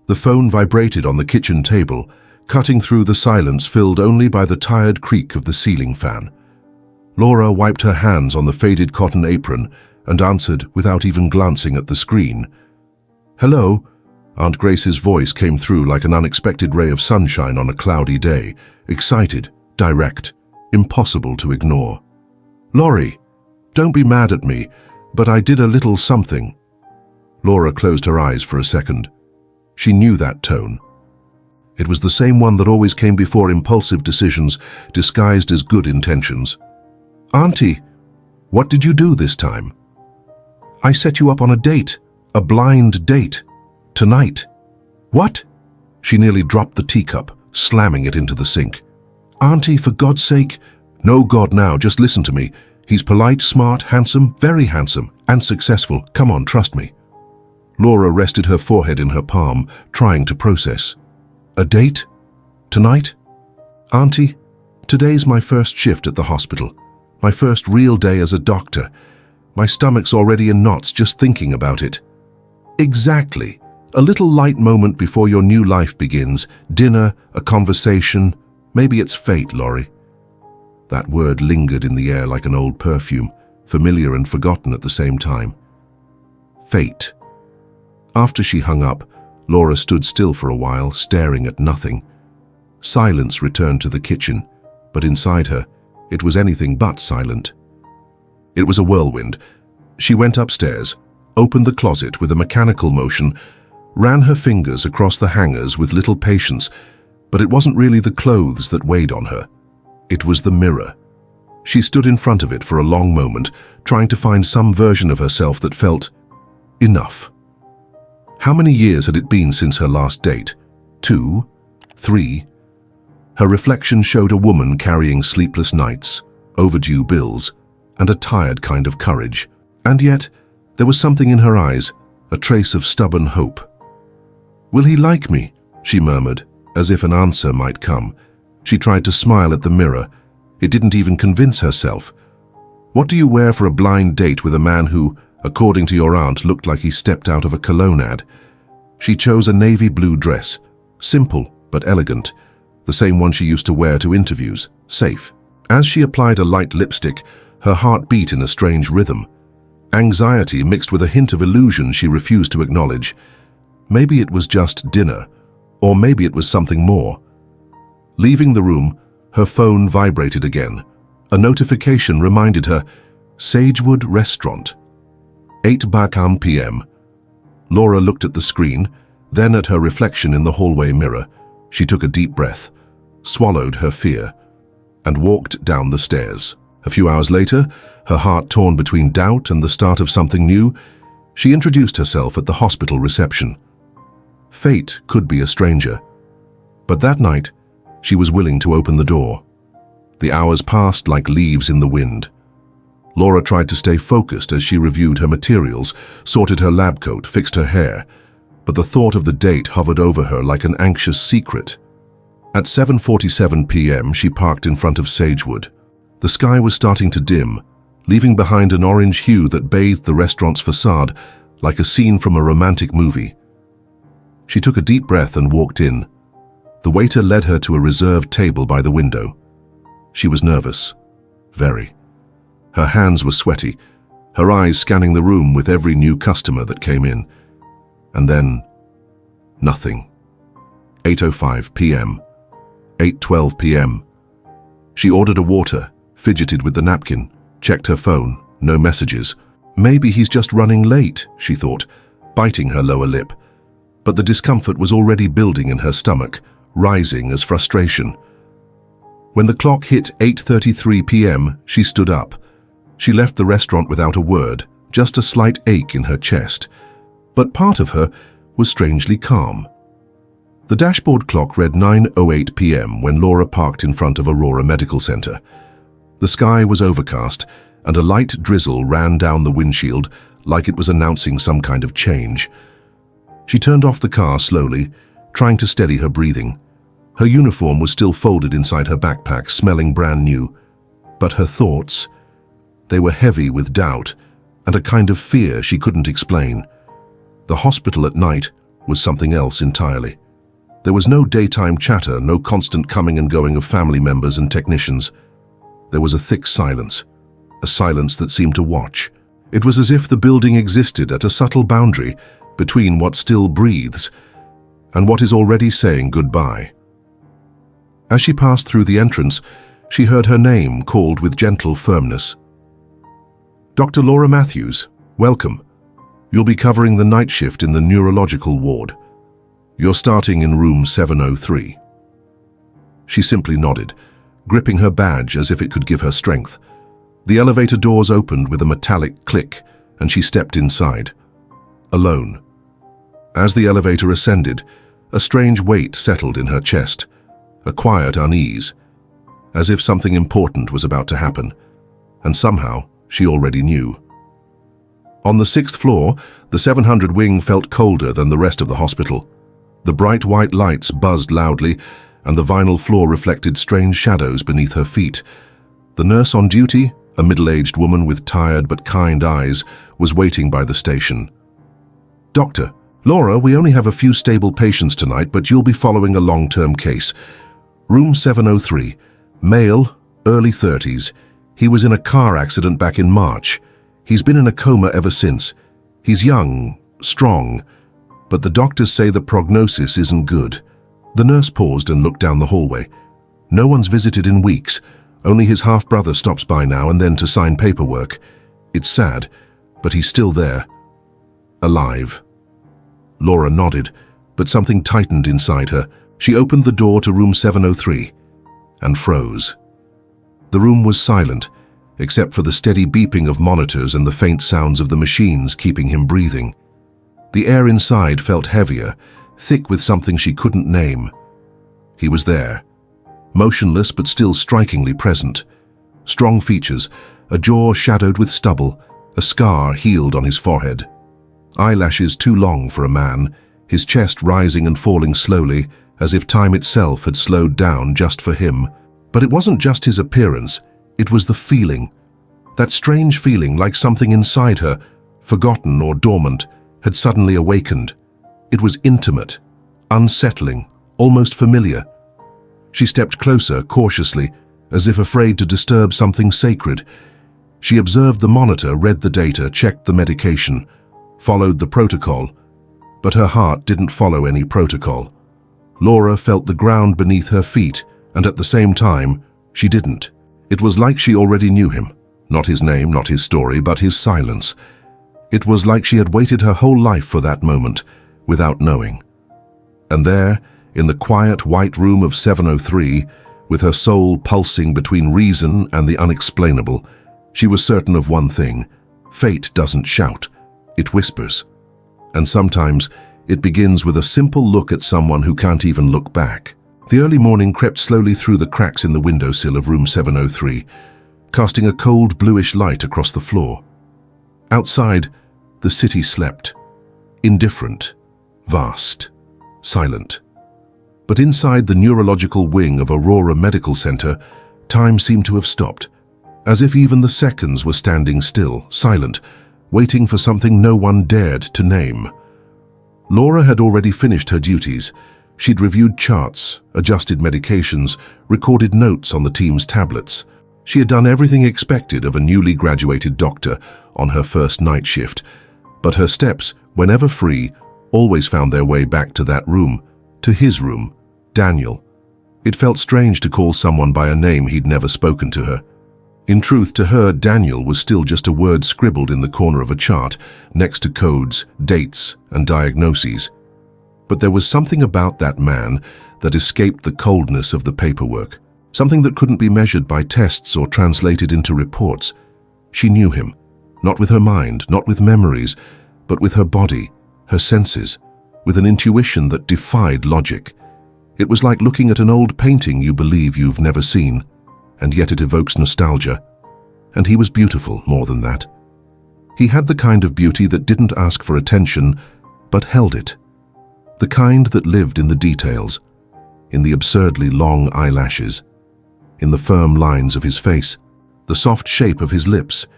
The phone vibrated on the kitchen table, cutting through the silence filled only by the tired creak of the ceiling fan. Laura wiped her hands on the faded cotton apron and answered without even glancing at the screen. "Hello?" Aunt Grace's voice came through like an unexpected ray of sunshine on a cloudy day, excited, direct, impossible to ignore. "Laurie, don't be mad at me, but I did a little something." Laura closed her eyes for a second. She knew that tone. It was the same one that always came before impulsive decisions disguised as good intentions. "Auntie, what did you do this time?" "I set you up on a date, a blind date. Tonight." "What?" She nearly dropped the teacup, slamming it into the sink. "Auntie, for God's sake." "No God now, just listen to me. He's polite, smart, handsome, very handsome, and successful. Come on, trust me." Laura rested her forehead in her palm, trying to process. "A date? Tonight?" "Auntie, today's my first shift at the hospital. My first real day as a doctor. My stomach's already in knots just thinking about it." "Exactly. A little light moment before your new life begins. Dinner, a conversation. Maybe it's fate, Laurie." That word lingered in the air like an old perfume, familiar and forgotten at the same time. Fate. After she hung up, Laura stood still for a while, staring at nothing. Silence returned to the kitchen, but inside her, it was anything but silent. It was a whirlwind. She went upstairs, opened the closet with a mechanical motion, ran her fingers across the hangers with little patience, but it wasn't really the clothes that weighed on her. It was the mirror. She stood in front of it for a long moment, trying to find some version of herself that felt enough. How many years had it been since her last date? 2? 3? Her reflection showed a woman carrying sleepless nights, overdue bills, and a tired kind of courage. And yet, there was something in her eyes, a trace of stubborn hope. "Will he like me?" she murmured, as if an answer might come. She tried to smile at the mirror. It didn't even convince herself. What do you wear for a blind date with a man who, according to your aunt, looked like he stepped out of a cologne ad? She chose a navy blue dress, simple but elegant, the same one she used to wear to interviews, safe. As she applied a light lipstick, her heart beat in a strange rhythm. Anxiety mixed with a hint of illusion she refused to acknowledge. Maybe it was just dinner, or maybe it was something more. Leaving the room, her phone vibrated again. A notification reminded her, Sagewood Restaurant, 8:00 p.m. Laura looked at the screen, then at her reflection in the hallway mirror. She took a deep breath, swallowed her fear, and walked down the stairs. A few hours later, her heart torn between doubt and the start of something new, she introduced herself at the hospital reception. Fate could be a stranger, but that night, she was willing to open the door. The hours passed like leaves in the wind. Laura tried to stay focused as she reviewed her materials, sorted her lab coat, fixed her hair, but the thought of the date hovered over her like an anxious secret. At 7:47 p.m., she parked in front of Sagewood. The sky was starting to dim, leaving behind an orange hue that bathed the restaurant's facade like a scene from a romantic movie. She took a deep breath and walked in. The waiter led her to a reserved table by the window. She was nervous. Very. Her hands were sweaty, her eyes scanning the room with every new customer that came in. And then, nothing. 8:05 p.m. 8:12 p.m. She ordered a water, fidgeted with the napkin, checked her phone, no messages. Maybe he's just running late, she thought, biting her lower lip. But the discomfort was already building in her stomach, rising as frustration. When the clock hit 8:33 p.m., she stood up. She left the restaurant without a word, just a slight ache in her chest. But part of her was strangely calm. The dashboard clock read 9:08 p.m. when Laura parked in front of Aurora Medical Center. The sky was overcast, and a light drizzle ran down the windshield like it was announcing some kind of change. She turned off the car slowly, trying to steady her breathing. Her uniform was still folded inside her backpack, smelling brand new. But her thoughts, they were heavy with doubt and a kind of fear she couldn't explain. The hospital at night, was something else entirely. There was no daytime chatter, no constant coming and going of family members and technicians. There was a thick silence, a silence that seemed to watch. It was as if the building existed at a subtle boundary between what still breathes and what is already saying goodbye. As she passed through the entrance, she heard her name called with gentle firmness. "Dr. Laura Matthews, welcome. You'll be covering the night shift in the neurological ward. You're starting in room 703. She simply nodded, gripping her badge as if it could give her strength. The elevator doors opened with a metallic click, and she stepped inside. Alone. As the elevator ascended, a strange weight settled in her chest, a quiet unease, as if something important was about to happen, and somehow she already knew. On the 6th floor, the 700 wing felt colder than the rest of the hospital. The bright white lights buzzed loudly, and the vinyl floor reflected strange shadows beneath her feet. The nurse on duty, a middle-aged woman with tired but kind eyes, was waiting by the station. "Doctor, Laura, we only have a few stable patients tonight, but you'll be following a long-term case. Room 703, male, early 30s. He was in a car accident back in March. He's been in a coma ever since. He's young, strong, but the doctors say the prognosis isn't good." The nurse paused and looked down the hallway. "No one's visited in weeks. Only his half-brother stops by now and then to sign paperwork. It's sad, but he's still there. Alive." Laura nodded, but something tightened inside her. She opened the door to room 703 and froze. The room was silent, except for the steady beeping of monitors and the faint sounds of the machines keeping him breathing. The air inside felt heavier, thick with something she couldn't name. He was there, motionless but still strikingly present. Strong features, a jaw shadowed with stubble, a scar healed on his forehead. Eyelashes too long for a man, his chest rising and falling slowly, as if time itself had slowed down just for him. But it wasn't just his appearance, it was the feeling. That strange feeling like something inside her, forgotten or dormant, had suddenly awakened. It was intimate, unsettling, almost familiar. She stepped closer, cautiously, as if afraid to disturb something sacred. She observed the monitor, read the data, checked the medication, followed the protocol, but her heart didn't follow any protocol. Laura felt the ground beneath her feet, and at the same time, she didn't. It was like she already knew him. Not his name, not his story, but his silence. It was like she had waited her whole life for that moment, without knowing. And there, in the quiet white room of 703, with her soul pulsing between reason and the unexplainable, she was certain of one thing: fate doesn't shout, it whispers. And sometimes, it begins with a simple look at someone who can't even look back. The early morning crept slowly through the cracks in the windowsill of room 703, casting a cold bluish light across the floor. Outside, the city slept, indifferent, vast, silent. But inside the neurological wing of Aurora Medical Center, time seemed to have stopped, as if even the seconds were standing still, silent, waiting for something no one dared to name. Laura had already finished her duties. She'd reviewed charts, adjusted medications, recorded notes on the team's tablets. She had done everything expected of a newly graduated doctor on her first night shift, but her steps, whenever free, always found their way back to that room, to his room, Daniel. It felt strange to call someone by a name he'd never spoken to her. In truth, to her, Daniel was still just a word scribbled in the corner of a chart, next to codes, dates, and diagnoses. But there was something about that man that escaped the coldness of the paperwork, something that couldn't be measured by tests or translated into reports. She knew him, not with her mind, not with memories, but with her body, her senses, with an intuition that defied logic. It was like looking at an old painting you believe you've never seen, and yet it evokes nostalgia. And he was beautiful, more than that. He had the kind of beauty that didn't ask for attention, but held it. The kind that lived in the details, in the absurdly long eyelashes, in the firm lines of his face, the soft shape of his lips.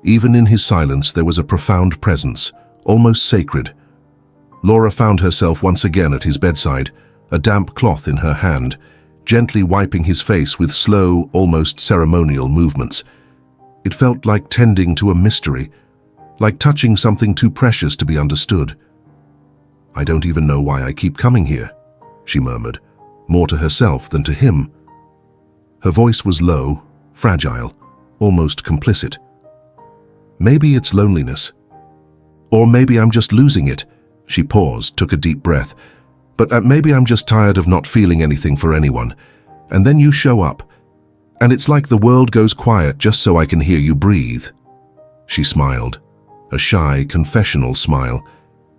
Even in his silence there was a profound presence, almost sacred. Laura found herself once again at his bedside, a damp cloth in her hand, gently wiping his face with slow, almost ceremonial movements. It felt like tending to a mystery, like touching something too precious to be understood. "I don't even know why I keep coming here," she murmured, more to herself than to him. Her voice was low, fragile, almost complicit. "Maybe it's loneliness. Or maybe I'm just losing it." She paused, took a deep breath. "But maybe I'm just tired of not feeling anything for anyone. And then you show up, and it's like the world goes quiet just so I can hear you breathe." She smiled, a shy, confessional smile.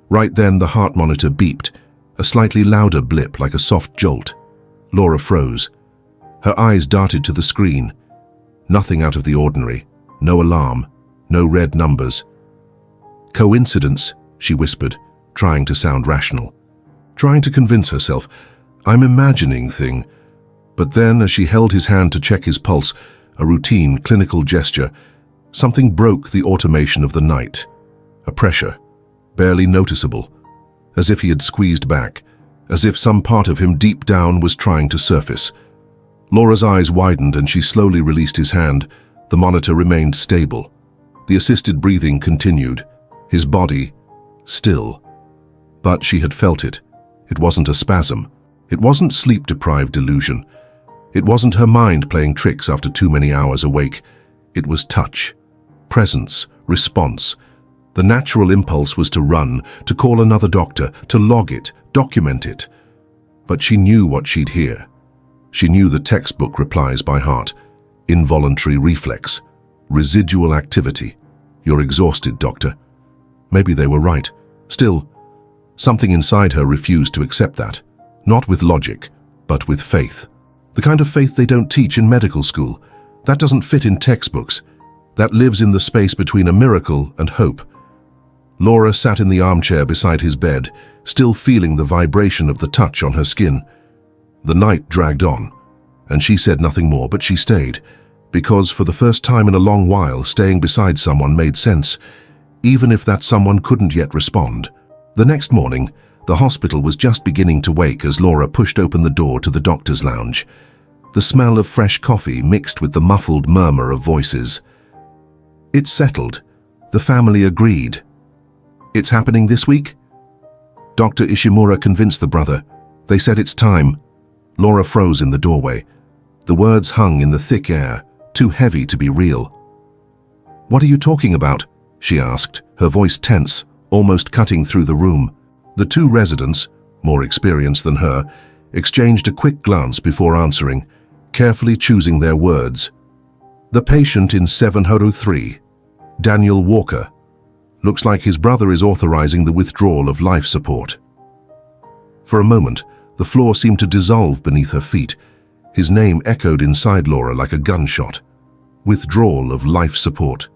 Right then the heart monitor beeped, a slightly louder blip like a soft jolt. Laura froze. Her eyes darted to the screen. Nothing out of the ordinary. No alarm. No red numbers. "Coincidence," she whispered, trying to sound rational. Trying to convince herself, "I'm imagining thing." But then, as she held his hand to check his pulse, a routine, clinical gesture, something broke the automation of the night. A pressure, barely noticeable, as if he had squeezed back, as if some part of him deep down was trying to surface. Laura's eyes widened and she slowly released his hand. The monitor remained stable. The assisted breathing continued, his body still. But she had felt it. It wasn't a spasm. It wasn't sleep-deprived delusion. It wasn't her mind playing tricks after too many hours awake. It was touch, presence, response. The natural impulse was to run, to call another doctor, to log it, document it. But she knew what she'd hear. She knew the textbook replies by heart. Involuntary reflex. Residual activity. "You're exhausted, doctor." Maybe they were right. Still, something inside her refused to accept that. Not with logic, but with faith. The kind of faith they don't teach in medical school. That doesn't fit in textbooks. That lives in the space between a miracle and hope. Laura sat in the armchair beside his bed, still feeling the vibration of the touch on her skin. The night dragged on, and she said nothing more, but she stayed, because for the first time in a long while, staying beside someone made sense, even if that someone couldn't yet respond. The next morning, the hospital was just beginning to wake as Laura pushed open the door to the doctor's lounge. The smell of fresh coffee mixed with the muffled murmur of voices. "It's settled. The family agreed." "It's happening this week?" Dr. Ishimura convinced the brother. They said it's time. Laura froze in the doorway. The words hung in the thick air, too heavy to be real. "What are you talking about?" she asked, her voice tense, almost cutting through the room. The two residents, more experienced than her, exchanged a quick glance before answering, carefully choosing their words. "The patient in 703, Daniel Walker. Looks like his brother is authorizing the withdrawal of life support." For a moment, the floor seemed to dissolve beneath her feet. His name echoed inside Laura like a gunshot. Withdrawal of life support.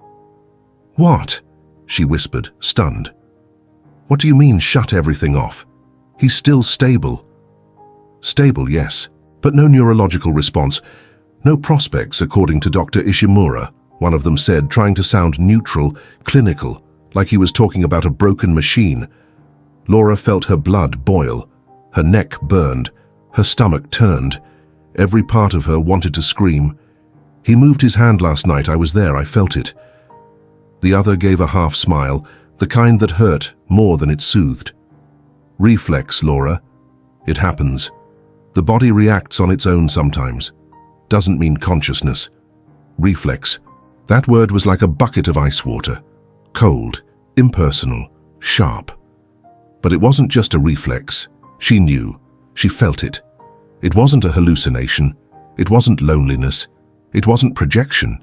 "What?" she whispered, stunned. "What do you mean, shut everything off? He's still stable." "Stable, yes, but no neurological response. No prospects, according to Dr. Ishimura," one of them said, trying to sound neutral, clinical, like he was talking about a broken machine. Laura felt her blood boil, her neck burned, her stomach turned. Every part of her wanted to scream. "He moved his hand last night. I was there. I felt it." The other gave a half smile, the kind that hurt more than it soothed. "Reflex, Laura. It happens. The body reacts on its own sometimes. Doesn't mean consciousness. Reflex. That word was like a bucket of ice water. Cold, impersonal, sharp. But it wasn't just a reflex. She knew. She felt it. It wasn't a hallucination. It wasn't loneliness. It wasn't projection.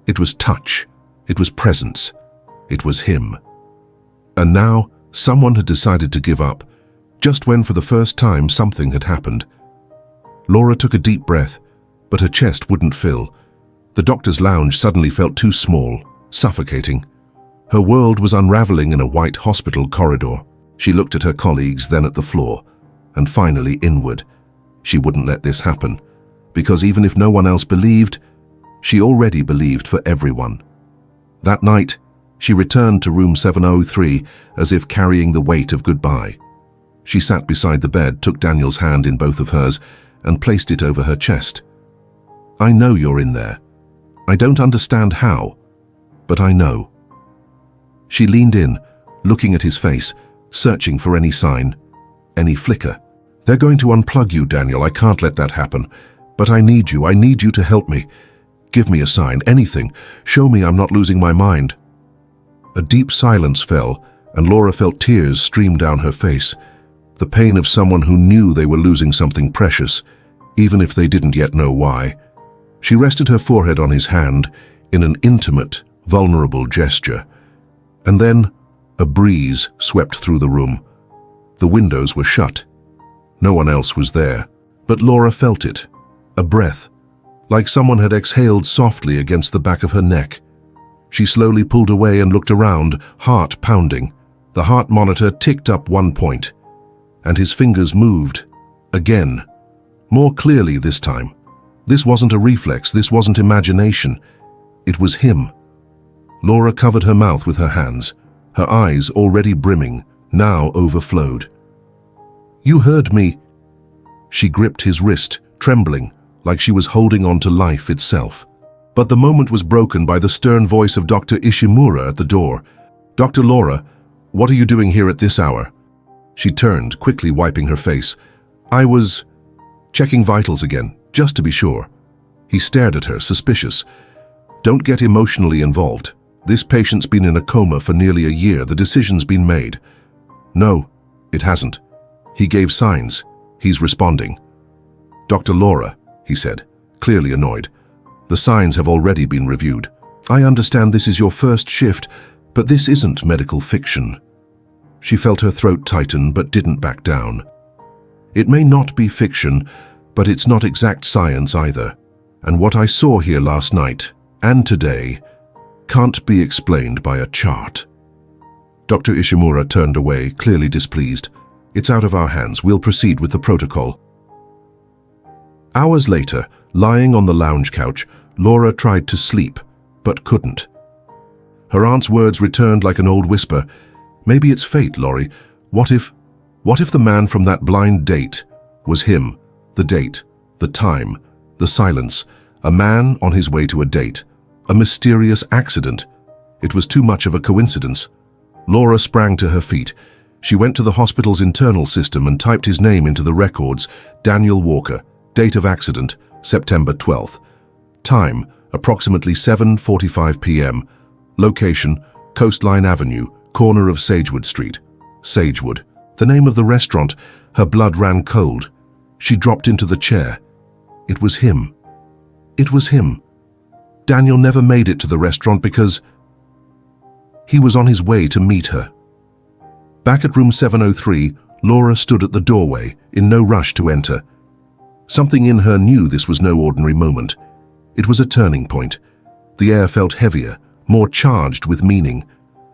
It was touch. It was presence. It was him. And now, someone had decided to give up, just when for the first time something had happened. Laura took a deep breath, but her chest wouldn't fill. The doctor's lounge suddenly felt too small, suffocating. Her world was unraveling in a white hospital corridor. She looked at her colleagues, then at the floor, and finally inward. She wouldn't let this happen, because even if no one else believed, she already believed for everyone. That night, she returned to room 703 as if carrying the weight of goodbye. She sat beside the bed, took Daniel's hand in both of hers, and placed it over her chest. "I know you're in there. I don't understand how, but I know." She leaned in, looking at his face, searching for any sign, any flicker. "They're going to unplug you, Daniel. I can't let that happen. But I need you. I need you to help me. Give me a sign, anything. Show me I'm not losing my mind." A deep silence fell, and Laura felt tears stream down her face. The pain of someone who knew they were losing something precious, even if they didn't yet know why. She rested her forehead on his hand in an intimate, vulnerable gesture. And then a breeze swept through the room. The windows were shut. No one else was there. But Laura felt it. A breath, like someone had exhaled softly against the back of her neck. She slowly pulled away and looked around, heart pounding. The heart monitor ticked up 1 point. And his fingers moved. Again. More clearly this time. This wasn't a reflex, this wasn't imagination. It was him. Laura covered her mouth with her hands. Her eyes, already brimming, now overflowed. "You heard me." She gripped his wrist, trembling, like she was holding on to life itself. But the moment was broken by the stern voice of Dr. Ishimura at the door. "Dr. Laura, what are you doing here at this hour?" She turned, quickly wiping her face. "I was checking vitals again, just to be sure." He stared at her, suspicious. "Don't get emotionally involved. This patient's been in a coma for nearly a year. The decision's been made." "No, it hasn't. He gave signs. He's responding." "Dr. Laura," he said, clearly annoyed, "the signs have already been reviewed. I understand this is your first shift, but this isn't medical fiction." She felt her throat tighten but didn't back down. "It may not be fiction, but it's not exact science either. And what I saw here last night, and today, can't be explained by a chart." Dr. Ishimura turned away, clearly displeased. "It's out of our hands. We'll proceed with the protocol." Hours later, lying on the lounge couch, Laura tried to sleep, but couldn't. Her aunt's words returned like an old whisper. "Maybe it's fate, Laurie. What if the man from that blind date was him? The date, the time, the silence, a man on his way to a date, a mysterious accident. It was too much of a coincidence." Laura sprang to her feet. She went to the hospital's internal system and typed his name into the records. Daniel Walker. Date of accident, September 12th. Time, approximately 7:45 p.m. Location, Coastline Avenue, corner of Sagewood Street. Sagewood. The name of the restaurant. Her blood ran cold. She dropped into the chair. It was him. It was him. Daniel never made it to the restaurant because he was on his way to meet her. Back at room 703, Laura stood at the doorway, in no rush to enter. Something in her knew this was no ordinary moment. It was a turning point. The air felt heavier, more charged with meaning.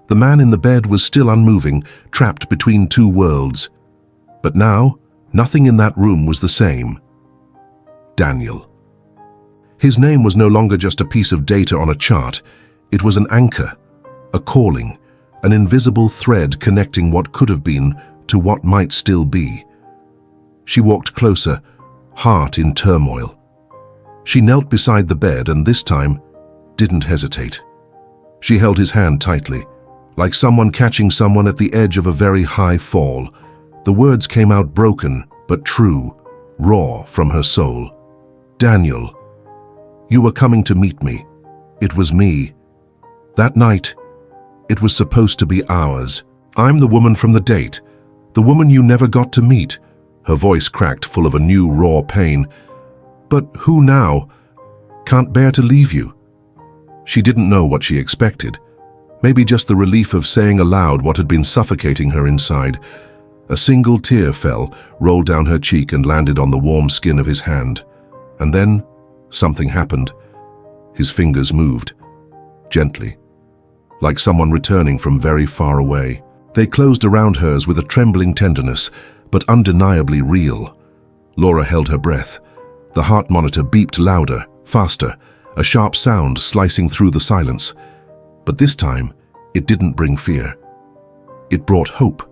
The man in the bed was still unmoving, trapped between two worlds. But now, nothing in that room was the same. Daniel. His name was no longer just a piece of data on a chart. It was an anchor, a calling, an invisible thread connecting what could have been to what might still be. She walked closer, heart in turmoil. She knelt beside the bed and this time didn't hesitate. She held his hand tightly, like someone catching someone at the edge of a very high fall. The words came out broken, but true, raw from her soul. "Daniel, you were coming to meet me. It was me. That night, it was supposed to be ours. I'm the woman from the date, the woman you never got to meet." Her voice cracked, full of a new, raw pain. "But who now? Can't bear to leave you." She didn't know what she expected. Maybe just the relief of saying aloud what had been suffocating her inside. A single tear fell, rolled down her cheek and landed on the warm skin of his hand. And then, something happened. His fingers moved, gently, like someone returning from very far away. They closed around hers with a trembling tenderness, but undeniably real. Laura held her breath. The heart monitor beeped louder, faster, a sharp sound slicing through the silence. But this time, it didn't bring fear. It brought hope.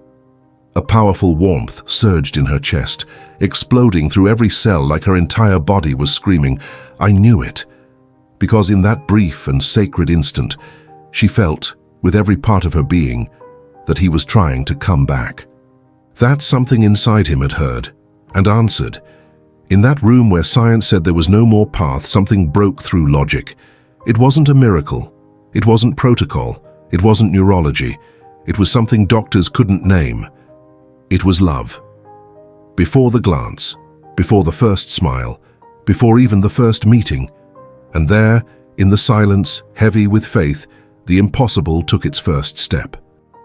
A powerful warmth surged in her chest, exploding through every cell like her entire body was screaming, "I knew it." Because in that brief and sacred instant, she felt, with every part of her being, that he was trying to come back. That something inside him had heard and answered. In that room where science said there was no more path, something broke through logic. It wasn't a miracle. It wasn't protocol. It wasn't neurology. It was something doctors couldn't name. It was love. Before the glance, before the first smile, before even the first meeting. And there, in the silence, heavy with faith, the impossible took its first step.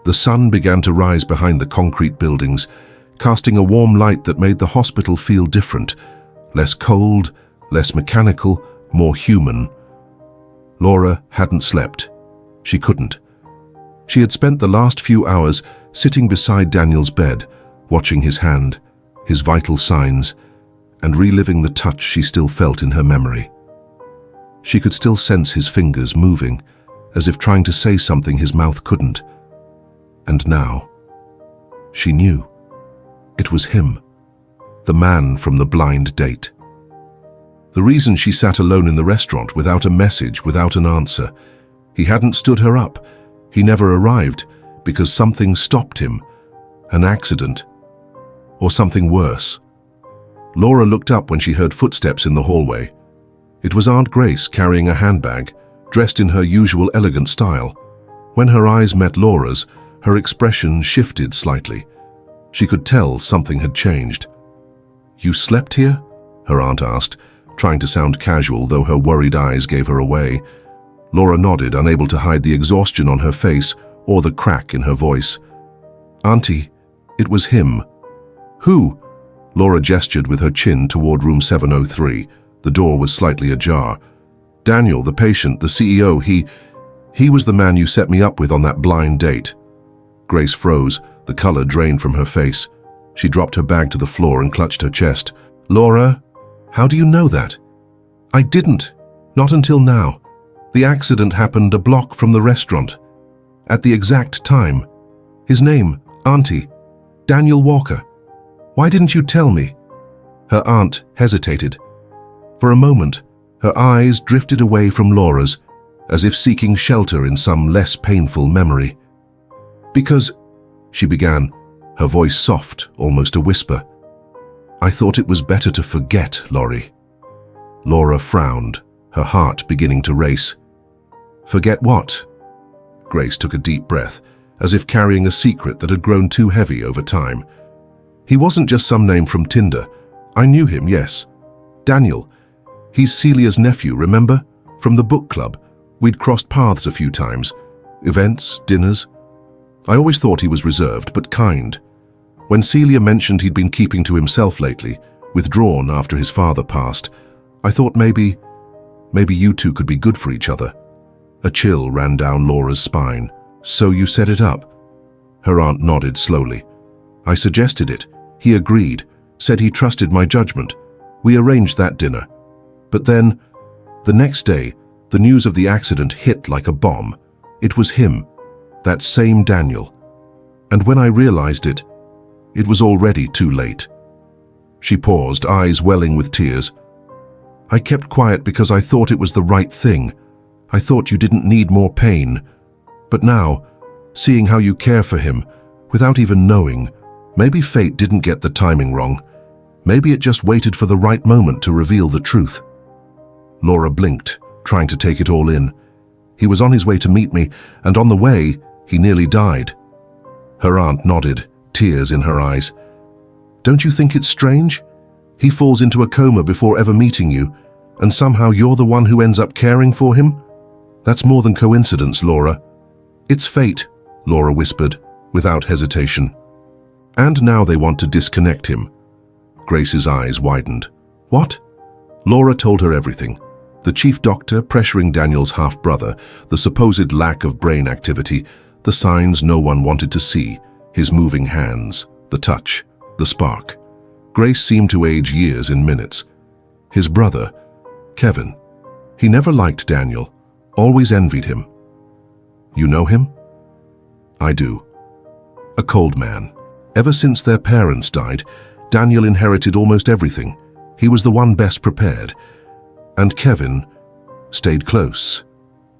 The sun began to rise behind the concrete buildings, casting a warm light that made the hospital feel different, less cold, less mechanical, more human. Laura hadn't slept. She couldn't. She had spent the last few hours sitting beside Daniel's bed, watching his hand, his vital signs, and reliving the touch she still felt in her memory. She could still sense his fingers moving, as if trying to say something his mouth couldn't. And now, she knew. It was him, the man from the blind date. The reason she sat alone in the restaurant without a message, without an answer. He hadn't stood her up. He never arrived because something stopped him. An accident. Or something worse. Laura looked up when she heard footsteps in the hallway. It was Aunt Grace carrying a handbag, dressed in her usual elegant style. When her eyes met Laura's, her expression shifted slightly. She could tell something had changed. "You slept here?" her aunt asked, trying to sound casual, though her worried eyes gave her away. Laura nodded, unable to hide the exhaustion on her face or the crack in her voice. "Auntie, it was him." "Who?" Laura gestured with her chin toward room 703. The door was slightly ajar. "Daniel, the patient, the CEO, he was the man you set me up with on that blind date." Grace froze, the color drained from her face. She dropped her bag to the floor and clutched her chest. "Laura, how do you know that?" "I didn't. Not until now. The accident happened a block from the restaurant. At the exact time. His name, Auntie, Daniel Walker. Why didn't you tell me?" Her aunt hesitated. For a moment, her eyes drifted away from Laura's, as if seeking shelter in some less painful memory. "Because," she began, her voice soft, almost a whisper. "I thought it was better to forget, Laurie." Laura frowned, her heart beginning to race. "Forget what?" Grace took a deep breath, as if carrying a secret that had grown too heavy over time. "He wasn't just some name from Tinder. I knew him, yes. Daniel. He's Celia's nephew, remember? From the book club. We'd crossed paths a few times. Events, dinners. I always thought he was reserved, but kind. When Celia mentioned he'd been keeping to himself lately, withdrawn after his father passed, I thought maybe you two could be good for each other." A chill ran down Laura's spine. "So you set it up?" Her aunt nodded slowly. "I suggested it. He agreed, said he trusted my judgment. We arranged that dinner. But then, the next day, the news of the accident hit like a bomb. It was him, that same Daniel. And when I realized it was already too late." She paused, eyes welling with tears. "I kept quiet because I thought it was the right thing. I thought you didn't need more pain. But now, seeing how you care for him, without even knowing, maybe fate didn't get the timing wrong. Maybe it just waited for the right moment to reveal the truth." Laura blinked, trying to take it all in. "He was on his way to meet me, and on the way, he nearly died." Her aunt nodded, tears in her eyes. "Don't you think it's strange? He falls into a coma before ever meeting you, and somehow you're the one who ends up caring for him? That's more than coincidence, Laura." "It's fate," Laura whispered, without hesitation. "And now they want to disconnect him." Grace's eyes widened. "What?" Laura told her everything. The chief doctor pressuring Daniel's half-brother, the supposed lack of brain activity, the signs no one wanted to see, his moving hands, the touch, the spark. Grace seemed to age years in minutes. His brother, Kevin, he never liked Daniel, always envied him. "You know him?" "I do." "A cold man, Ever since their parents died, Daniel inherited almost everything. He was the one best prepared. And Kevin stayed close,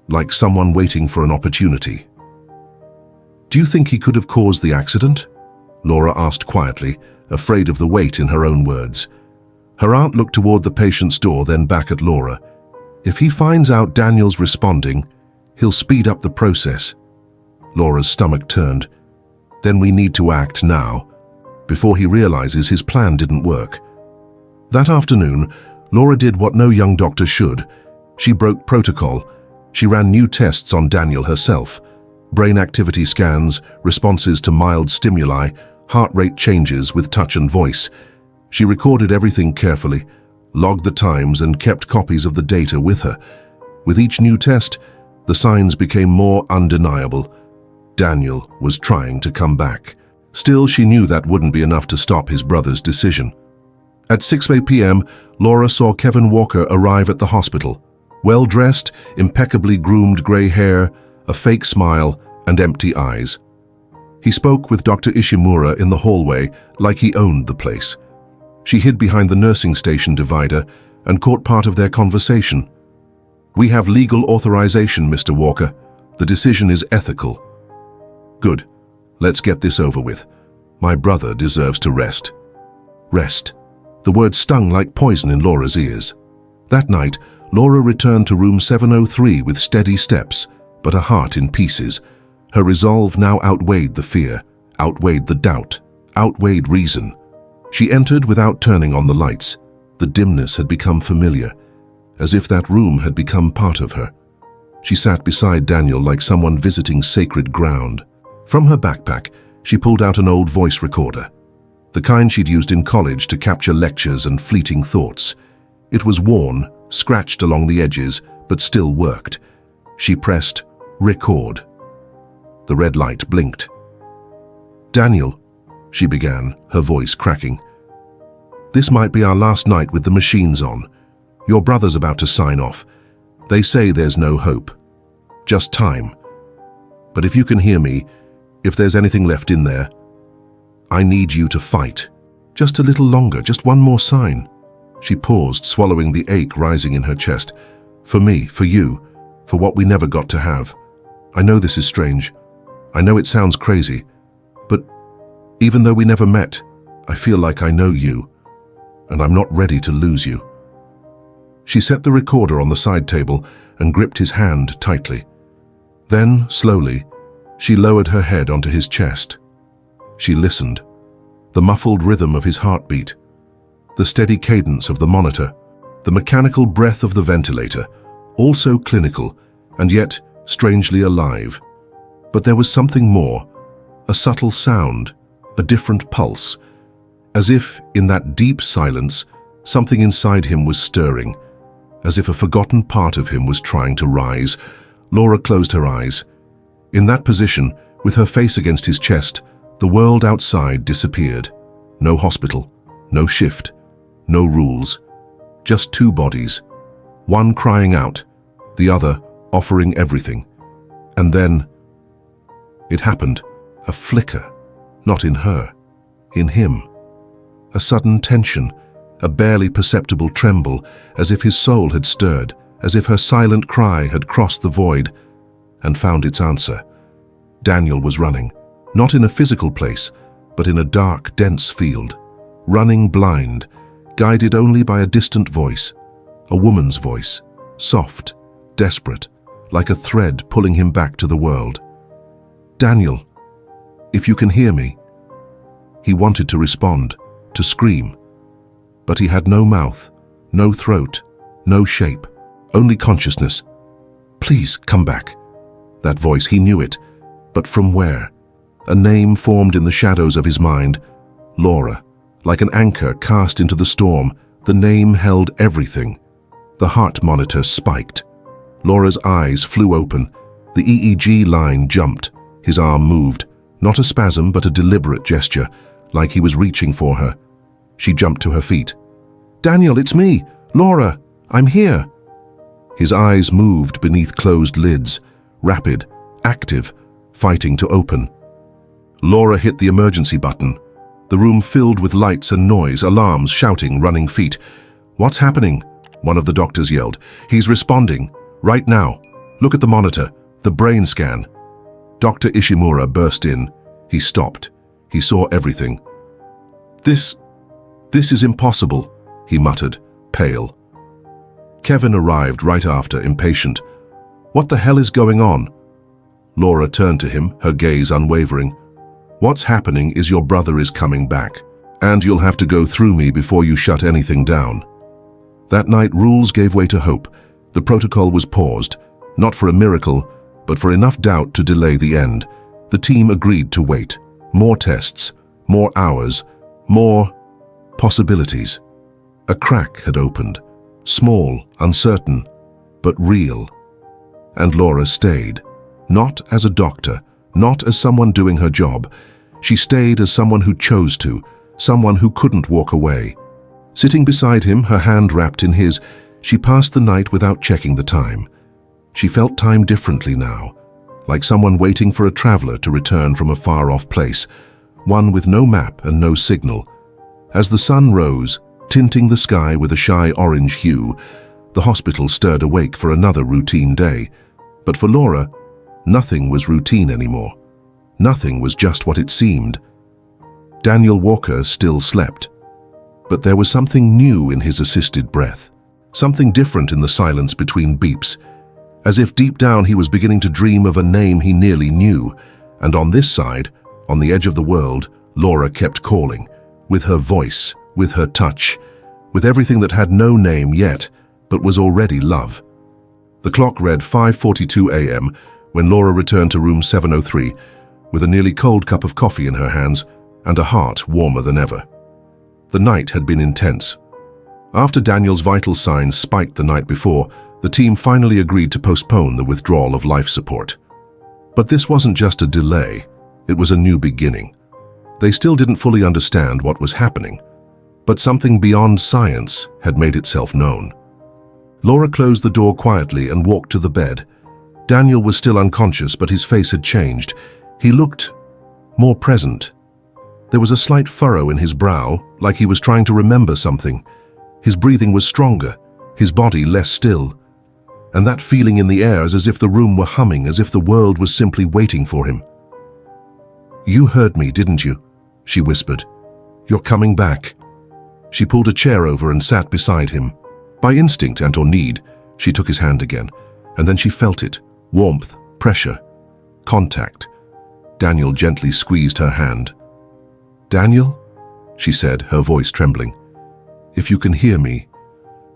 like someone waiting for an opportunity. "Do you think he could have caused the accident?" Laura asked quietly, afraid of the weight in her own words. Her aunt looked toward the patient's door, then back at Laura. "If he finds out Daniel's responding, he'll speed up the process." Laura's stomach turned. "Then we need to act now, before he realizes his plan didn't work." That afternoon, Laura did what no young doctor should. She broke protocol. She ran new tests on Daniel herself. Brain activity scans, responses to mild stimuli, heart rate changes with touch and voice. She recorded everything carefully, logged the times, and kept copies of the data with her. With each new test, the signs became more undeniable. Daniel was trying to come back. Still, she knew that wouldn't be enough to stop his brother's decision. At 6 p.m., Laura saw Kevin Walker arrive at the hospital. Well-dressed, impeccably groomed gray hair, a fake smile, and empty eyes. He spoke with Dr. Ishimura in the hallway like he owned the place. She hid behind the nursing station divider and caught part of their conversation. "We have legal authorization, Mr. Walker. The decision is ethical." "Good. Let's get this over with. My brother deserves to rest." Rest. The word stung like poison in Laura's ears. That night, Laura returned to room 703 with steady steps, but a heart in pieces. Her resolve now outweighed the fear, outweighed the doubt, outweighed reason. She entered without turning on the lights. The dimness had become familiar, as if that room had become part of her. She sat beside Daniel like someone visiting sacred ground. From her backpack, she pulled out an old voice recorder, the kind she'd used in college to capture lectures and fleeting thoughts. It was worn, scratched along the edges, but still worked. She pressed record. The red light blinked. "Daniel," she began, her voice cracking. "This might be our last night with the machines on. Your brother's about to sign off. They say there's no hope. Just time. But if you can hear me, if there's anything left in there, I need you to fight. Just a little longer, just one more sign." She paused, swallowing the ache rising in her chest. "For me, for you, for what we never got to have. I know this is strange. I know it sounds crazy. But even though we never met, I feel like I know you, and I'm not ready to lose you." She set the recorder on the side table and gripped his hand tightly. Then, slowly, she lowered her head onto his chest. She listened. The muffled rhythm of his heartbeat, the steady cadence of the monitor, the mechanical breath of the ventilator, all so clinical and yet strangely alive. But there was something more, a subtle sound, a different pulse, as if, in that deep silence, something inside him was stirring, as if a forgotten part of him was trying to rise. Laura closed her eyes. In that position, with her face against his chest, the world outside disappeared. No hospital, no shift, no rules. Just two bodies, one crying out, the other offering everything. And then it happened, a flicker, not in her, in him. A sudden tension, a barely perceptible tremble, as if his soul had stirred, as if her silent cry had crossed the void and found its answer. Daniel was running, not in a physical place, but in a dark, dense field, running blind, guided only by a distant voice, a woman's voice, soft, desperate, like a thread pulling him back to the world. "Daniel, if you can hear me." He wanted to respond, to scream, but he had no mouth, no throat, no shape, only consciousness. "Please come back." That voice, he knew it, but from where? A name formed in the shadows of his mind. Laura, like an anchor cast into the storm, the name held everything. The heart monitor spiked. Laura's eyes flew open. The EEG line jumped. His arm moved, not a spasm but a deliberate gesture, like he was reaching for her. She jumped to her feet. "Daniel, it's me! Laura! I'm here!" His eyes moved beneath closed lids, rapid, active, fighting to open. Laura hit the emergency button. The room filled with lights and noise, alarms, shouting, running feet. "What's happening?" one of the doctors yelled. "He's responding. Right now. Look at the monitor. The brain scan." Dr. Ishimura burst in. He stopped. He saw everything. This is impossible," he muttered, pale. Kevin arrived right after, impatient. "What the hell is going on?" Laura turned to him, her gaze unwavering. "What's happening is your brother is coming back, and you'll have to go through me before you shut anything down." That night, rules gave way to hope. The protocol was paused, not for a miracle, but for enough doubt to delay the end. The team agreed to wait. More tests, more hours, more possibilities. A crack had opened, small, uncertain, but real. And Laura stayed, not as a doctor, not as someone doing her job. She stayed as someone who chose to, someone who couldn't walk away. Sitting beside him, her hand wrapped in his, she passed the night without checking the time. She felt time differently now, like someone waiting for a traveler to return from a far-off place, one with no map and no signal. As the sun rose, tinting the sky with a shy orange hue, the hospital stirred awake for another routine day. But for Laura, nothing was routine anymore. Nothing was just what it seemed. Daniel Walker still slept, but there was something new in his assisted breath, something different in the silence between beeps, as if deep down he was beginning to dream of a name he nearly knew. And on this side, on the edge of the world, Laura kept calling, with her voice, with her touch, with everything that had no name yet, but was already love. The clock read 5:42 a.m. when Laura returned to room 703, with a nearly cold cup of coffee in her hands and a heart warmer than ever. The night had been intense. After Daniel's vital signs spiked the night before, the team finally agreed to postpone the withdrawal of life support. But this wasn't just a delay, it was a new beginning. They still didn't fully understand what was happening, but something beyond science had made itself known. Laura closed the door quietly and walked to the bed. Daniel was still unconscious, but his face had changed. He looked more present. There was a slight furrow in his brow, like he was trying to remember something. His breathing was stronger, his body less still. And that feeling in the air, as if the room were humming, as if the world was simply waiting for him. "You heard me, didn't you?" she whispered. "You're coming back." She pulled a chair over and sat beside him. By instinct and or need, she took his hand again, and then she felt it. Warmth, pressure, contact. Daniel gently squeezed her hand. "Daniel," she said, her voice trembling, "if you can hear me,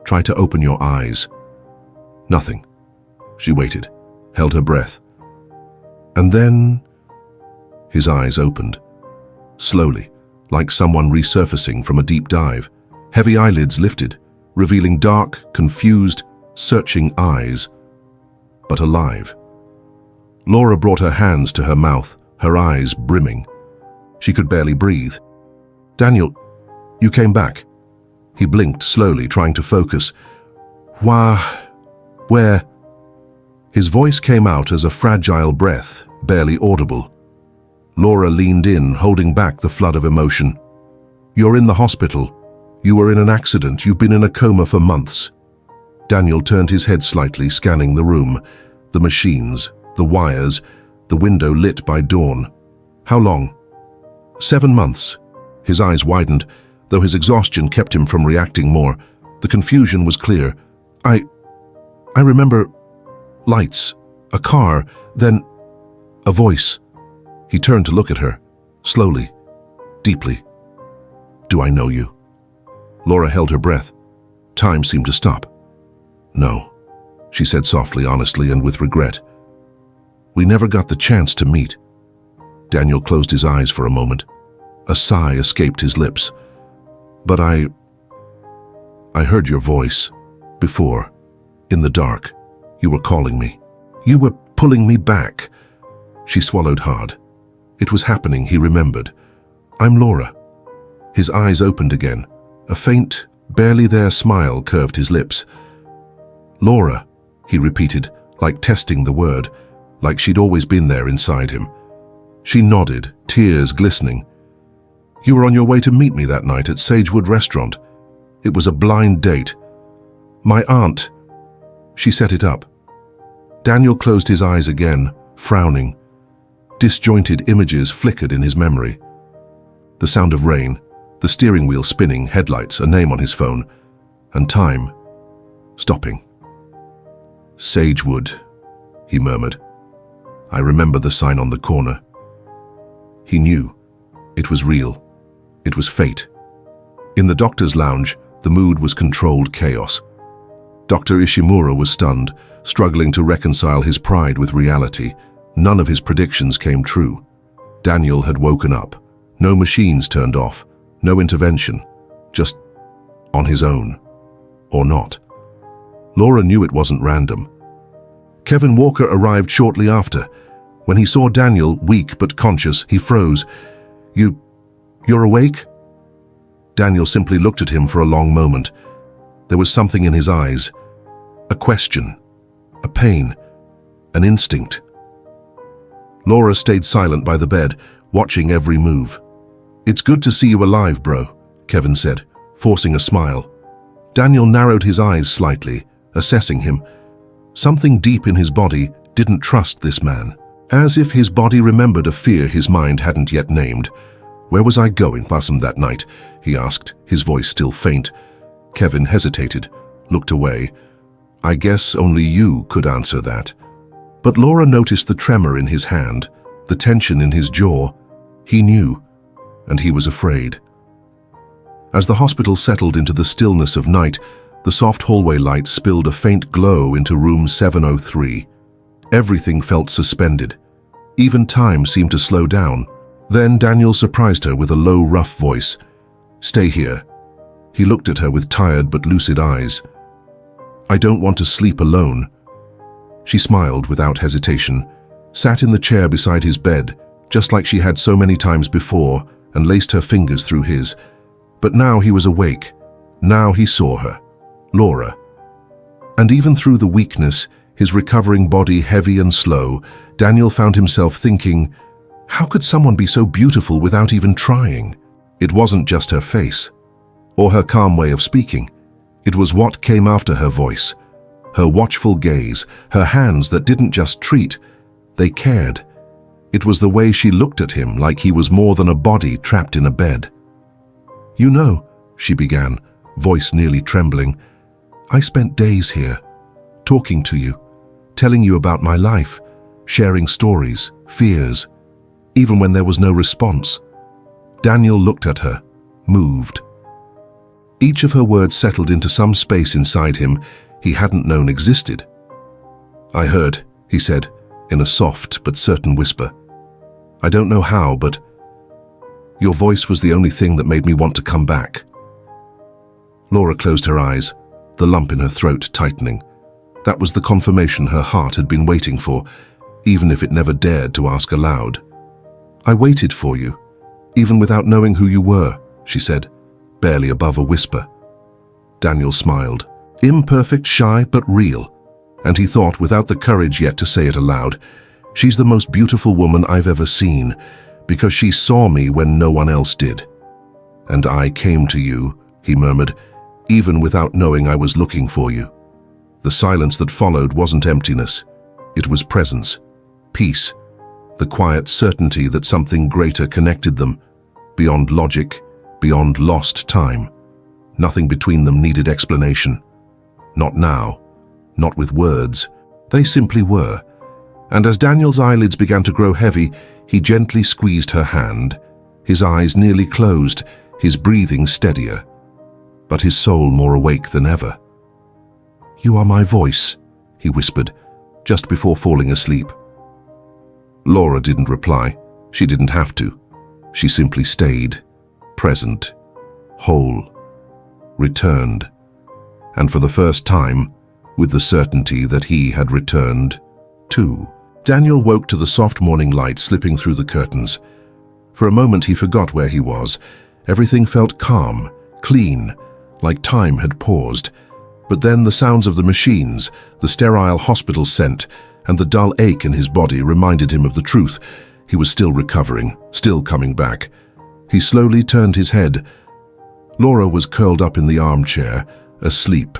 try to open your eyes." Nothing. She waited, held her breath. And then his eyes opened. Slowly, like someone resurfacing from a deep dive. Heavy eyelids lifted, revealing dark, confused, searching eyes, but alive. Laura brought her hands to her mouth, her eyes brimming. She could barely breathe. "Daniel, you came back." He blinked slowly, trying to focus. Where?" His voice came out as a fragile breath, barely audible. Laura leaned in, holding back the flood of emotion. "You're in the hospital. You were in an accident. You've been in a coma for months." Daniel turned his head slightly, scanning the room, the machines, the wires, the window lit by dawn. "How long?" 7 months. His eyes widened, though his exhaustion kept him from reacting more. The confusion was clear. I remember lights, a car, then a voice." He turned to look at her, slowly, deeply. "Do I know you?" Laura held her breath. Time seemed to stop. "No," she said softly, honestly, and with regret. "We never got the chance to meet." Daniel closed his eyes for a moment. A sigh escaped his lips. "But I heard your voice, before, in the dark. You were calling me. You were pulling me back." She swallowed hard. It was happening, he remembered. "I'm Laura." His eyes opened again. A faint, barely there smile curved his lips. "Laura," he repeated, like testing the word, like she'd always been there inside him. She nodded, tears glistening. You were on your way to meet me that night at Sagewood Restaurant. It was a blind date. My aunt. She set it up. Daniel closed his eyes again, frowning. Disjointed images flickered in his memory. The sound of rain, the steering wheel spinning, headlights, a name on his phone, and time stopping. Sagewood, he murmured. I remember the sign on the corner. He knew. It was real. It was fate. In the doctor's lounge, the mood was controlled chaos. Dr. Ishimura was stunned, struggling to reconcile his pride with reality. None of his predictions came true. Daniel had woken up. No machines turned off. No intervention. Just on his own. Or not. Laura knew it wasn't random. Kevin Walker arrived shortly after. When he saw Daniel, weak but conscious, he froze. You're awake? Daniel simply looked at him for a long moment. There was something in his eyes. A question. A pain. An instinct. Laura stayed silent by the bed, watching every move. It's good to see you alive, bro, Kevin said, forcing a smile. Daniel narrowed his eyes slightly, assessing him. Something deep in his body didn't trust this man. As if his body remembered a fear his mind hadn't yet named. Where was I going, Bassam, that night? He asked, his voice still faint. Kevin hesitated, looked away. I guess only you could answer that. But Laura noticed the tremor in his hand, the tension in his jaw. He knew, and he was afraid. As the hospital settled into the stillness of night, the soft hallway lights spilled a faint glow into room 703. Everything felt suspended. Even time seemed to slow down. Then Daniel surprised her with a low, rough voice. Stay here. He looked at her with tired but lucid eyes. I don't want to sleep alone. She smiled without hesitation, sat in the chair beside his bed, just like she had so many times before, and laced her fingers through his. But now he was awake. Now he saw her. Laura. And even through the weakness, his recovering body heavy and slow, Daniel found himself thinking, how could someone be so beautiful without even trying? It wasn't just her face, or her calm way of speaking. It was what came after her voice, her watchful gaze, her hands that didn't just treat, they cared. It was the way she looked at him like he was more than a body trapped in a bed. You know, she began, voice nearly trembling, I spent days here, talking to you, telling you about my life, sharing stories, fears, even when there was no response. Daniel looked at her, moved. Each of her words settled into some space inside him he hadn't known existed. I heard, he said, in a soft but certain whisper. I don't know how, but your voice was the only thing that made me want to come back. Laura closed her eyes, the lump in her throat tightening. That was the confirmation her heart had been waiting for, even if it never dared to ask aloud. I waited for you, even without knowing who you were, she said, barely above a whisper. Daniel smiled, imperfect, shy, but real, and he thought, without the courage yet to say it aloud, she's the most beautiful woman I've ever seen, because she saw me when no one else did. And I came to you, he murmured, even without knowing I was looking for you. The silence that followed wasn't emptiness. It was presence, peace, the quiet certainty that something greater connected them, beyond logic, beyond lost time. Nothing between them needed explanation. Not now, not with words. They simply were. And as Daniel's eyelids began to grow heavy, he gently squeezed her hand, his eyes nearly closed, his breathing steadier, but his soul more awake than ever. You are my voice, he whispered, just before falling asleep. Laura didn't reply. She didn't have to. She simply stayed, present, whole, returned, and for the first time, with the certainty that he had returned, too. Daniel woke to the soft morning light slipping through the curtains. For a moment he forgot where he was. Everything felt calm, clean, like time had paused. But then the sounds of the machines, the sterile hospital scent, and the dull ache in his body reminded him of the truth. He was still recovering, still coming back. He slowly turned his head. Laura was curled up in the armchair, asleep.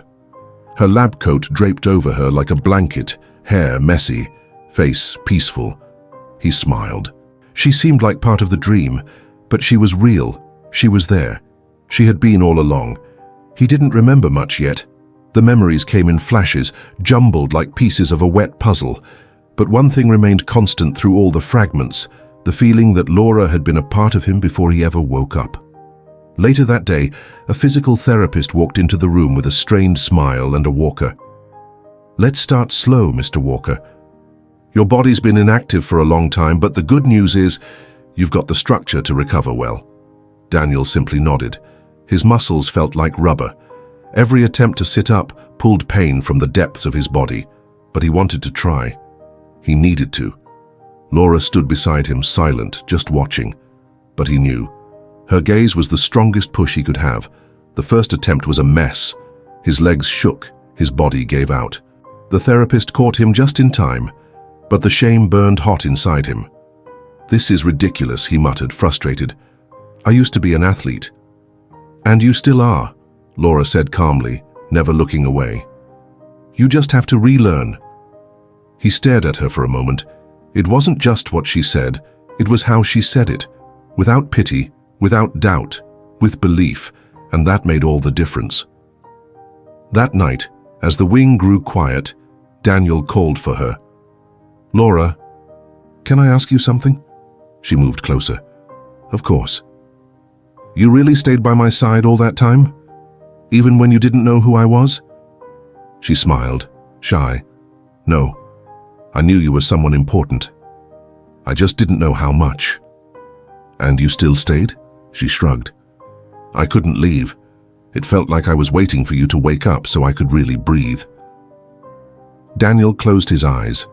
Her lab coat draped over her like a blanket, hair messy, face peaceful. He smiled. She seemed like part of the dream, but she was real. She was there. She had been all along. He didn't remember much yet. The memories came in flashes, jumbled like pieces of a wet puzzle. But one thing remained constant through all the fragments, the feeling that Laura had been a part of him before he ever woke up. Later that day, a physical therapist walked into the room with a strained smile and a walker. "Let's start slow, Mr. Walker. Your body's been inactive for a long time, but the good news is you've got the structure to recover well." Daniel simply nodded. His muscles felt like rubber. Every attempt to sit up pulled pain from the depths of his body, but he wanted to try. He needed to. Laura stood beside him, silent, just watching. But he knew. Her gaze was the strongest push he could have. The first attempt was a mess. His legs shook, his body gave out. The therapist caught him just in time, but the shame burned hot inside him. "This is ridiculous," he muttered, frustrated. "I used to be an athlete." "And you still are," Laura said calmly, never looking away. "You just have to relearn." He stared at her for a moment. It wasn't just what she said, it was how she said it. Without pity, without doubt, with belief, and that made all the difference. That night, as the wing grew quiet, Daniel called for her. "Laura, can I ask you something?" She moved closer. "Of course." "You really stayed by my side all that time? Even when you didn't know who I was?" She smiled, shy. "No. I knew you were someone important. I just didn't know how much." "And you still stayed?" She shrugged. "I couldn't leave. It felt like I was waiting for you to wake up so I could really breathe." Daniel closed his eyes.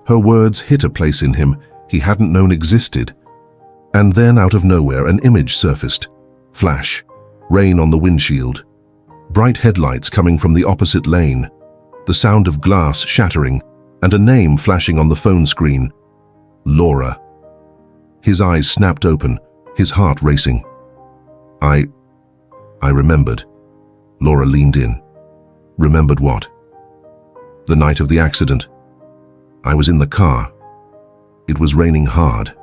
Her words hit a place in him he hadn't known existed. And then out of nowhere an image surfaced. Flash, rain on the windshield, bright headlights coming from the opposite lane, the sound of glass shattering, and a name flashing on the phone screen. Laura. His eyes snapped open, his heart racing. I remembered. Laura leaned in. "Remembered what?" "The night of the accident. I was in the car. It was raining hard.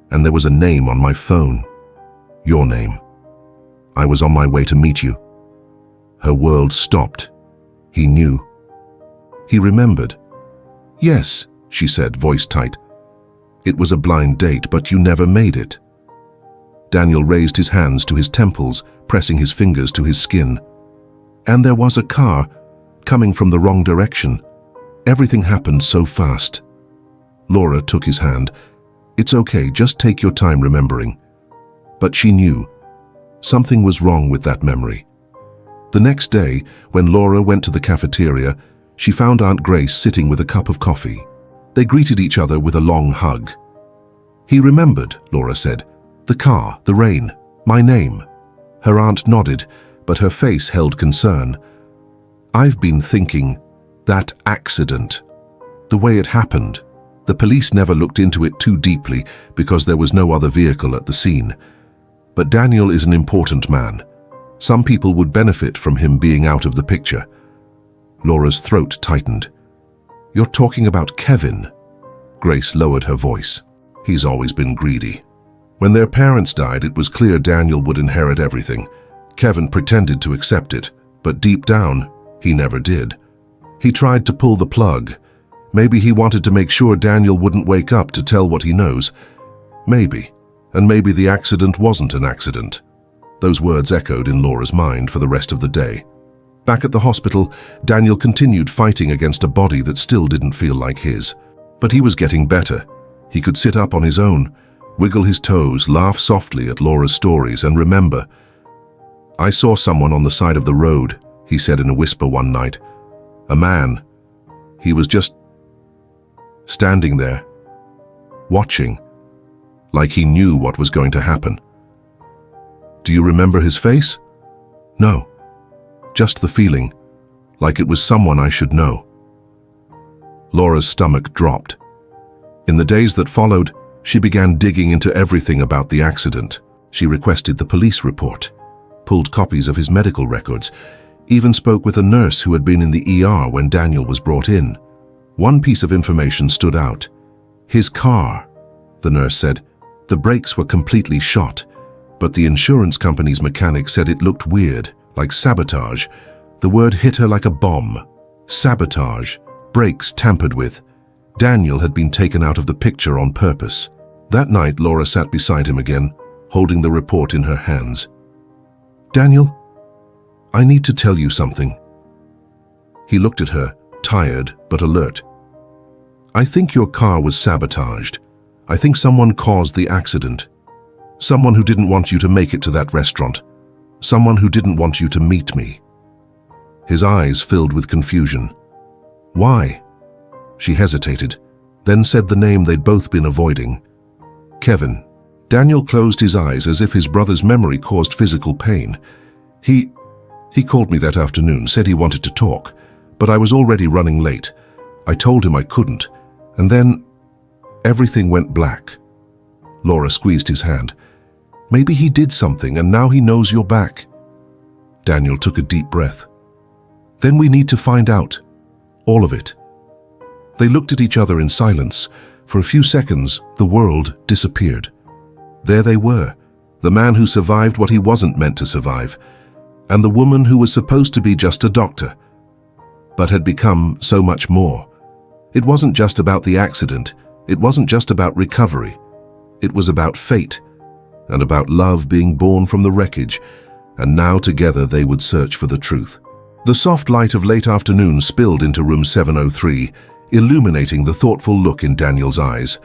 And there was a name on my phone. Your name. I was on my way to meet you." Her world stopped. He knew. He remembered. "Yes," she said, voice tight. "It was a blind date, but you never made it." Daniel raised his hands to his temples, pressing his fingers to his skin. "And there was a car coming from the wrong direction. Everything happened so fast." Laura took his hand. "It's okay, just take your time remembering." But she knew. Something was wrong with that memory. The next day, when Laura went to the cafeteria, she found Aunt Grace sitting with a cup of coffee. They greeted each other with a long hug. "He remembered," Laura said. "The car, the rain, my name." Her aunt nodded, but her face held concern. "I've been thinking, that accident, the way it happened. The police never looked into it too deeply because there was no other vehicle at the scene. But Daniel is an important man. Some people would benefit from him being out of the picture." Laura's throat tightened. "You're talking about Kevin?" Grace lowered her voice. "He's always been greedy. When their parents died, it was clear Daniel would inherit everything. Kevin pretended to accept it, but deep down, he never did. He tried to pull the plug. Maybe he wanted to make sure Daniel wouldn't wake up to tell what he knows. Maybe. And maybe the accident wasn't an accident." Those words echoed in Laura's mind for the rest of the day. Back at the hospital, Daniel continued fighting against a body that still didn't feel like his. But he was getting better. He could sit up on his own, wiggle his toes, laugh softly at Laura's stories, and remember. "I saw someone on the side of the road," he said in a whisper one night. "A man. He was just standing there, watching, like he knew what was going to happen." "Do you remember his face?" "No. Just the feeling, like it was someone I should know." Laura's stomach dropped. In the days that followed, She began digging into everything about the accident. She requested the police report, pulled copies of his medical records, even spoke with a nurse who had been in the ER when Daniel was brought in. One piece of information stood out. His car, the nurse said. The brakes were completely shot, but the insurance company's mechanic said it looked weird, like sabotage. The word hit her like a bomb. Sabotage. Brakes tampered with. Daniel had been taken out of the picture on purpose. That night, Laura sat beside him again, holding the report in her hands. "Daniel, I need to tell you something." He looked at her, tired but alert. "I think your car was sabotaged. I think someone caused the accident. Someone who didn't want you to make it to that restaurant. Someone who didn't want you to meet me." His eyes filled with confusion. "Why?" She hesitated, then said the name they'd both been avoiding. "Kevin." Daniel closed his eyes as if his brother's memory caused physical pain. He called me that afternoon, said he wanted to talk, but I was already running late. I told him I couldn't, and then everything went black. Laura squeezed his hand. "Maybe he did something and now he knows you're back." Daniel took a deep breath. "Then we need to find out. All of it." They looked at each other in silence. For a few seconds, the world disappeared. There they were, the man who survived what he wasn't meant to survive, and the woman who was supposed to be just a doctor, but had become so much more. It wasn't just about the accident. It wasn't just about recovery. It was about fate, and about love being born from the wreckage, and now together they would search for the truth. The soft light of late afternoon spilled into room 703, illuminating the thoughtful look in Daniel's eyes.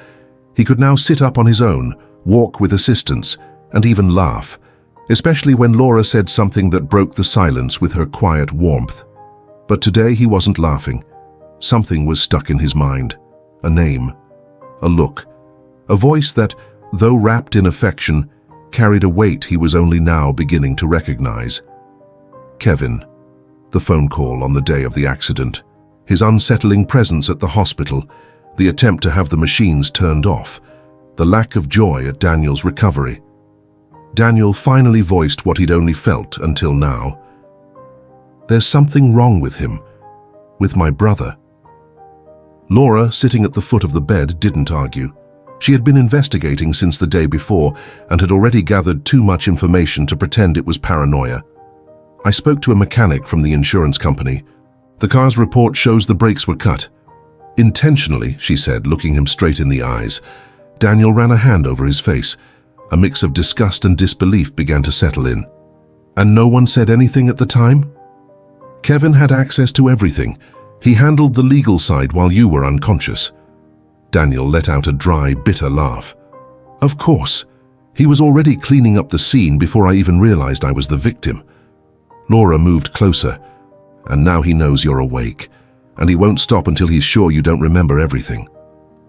He could now sit up on his own, walk with assistance, and even laugh, especially when Laura said something that broke the silence with her quiet warmth. But today he wasn't laughing. Something was stuck in his mind. A name, a look, a voice that, though wrapped in affection, carried a weight he was only now beginning to recognize. Kevin. The phone call on the day of the accident. His unsettling presence at the hospital, the attempt to have the machines turned off, the lack of joy at Daniel's recovery. Daniel finally voiced what he'd only felt until now. "There's something wrong with him, with my brother." Laura, sitting at the foot of the bed, didn't argue. She had been investigating since the day before and had already gathered too much information to pretend it was paranoia. "I spoke to a mechanic from the insurance company. The car's report shows the brakes were cut. Intentionally," she said, looking him straight in the eyes. Daniel ran a hand over his face. A mix of disgust and disbelief began to settle in. "And no one said anything at the time?" "Kevin had access to everything. He handled the legal side while you were unconscious." Daniel let out a dry, bitter laugh. "Of course. He was already cleaning up the scene before I even realized I was the victim." Laura moved closer. "And now he knows you're awake, and he won't stop until he's sure you don't remember everything."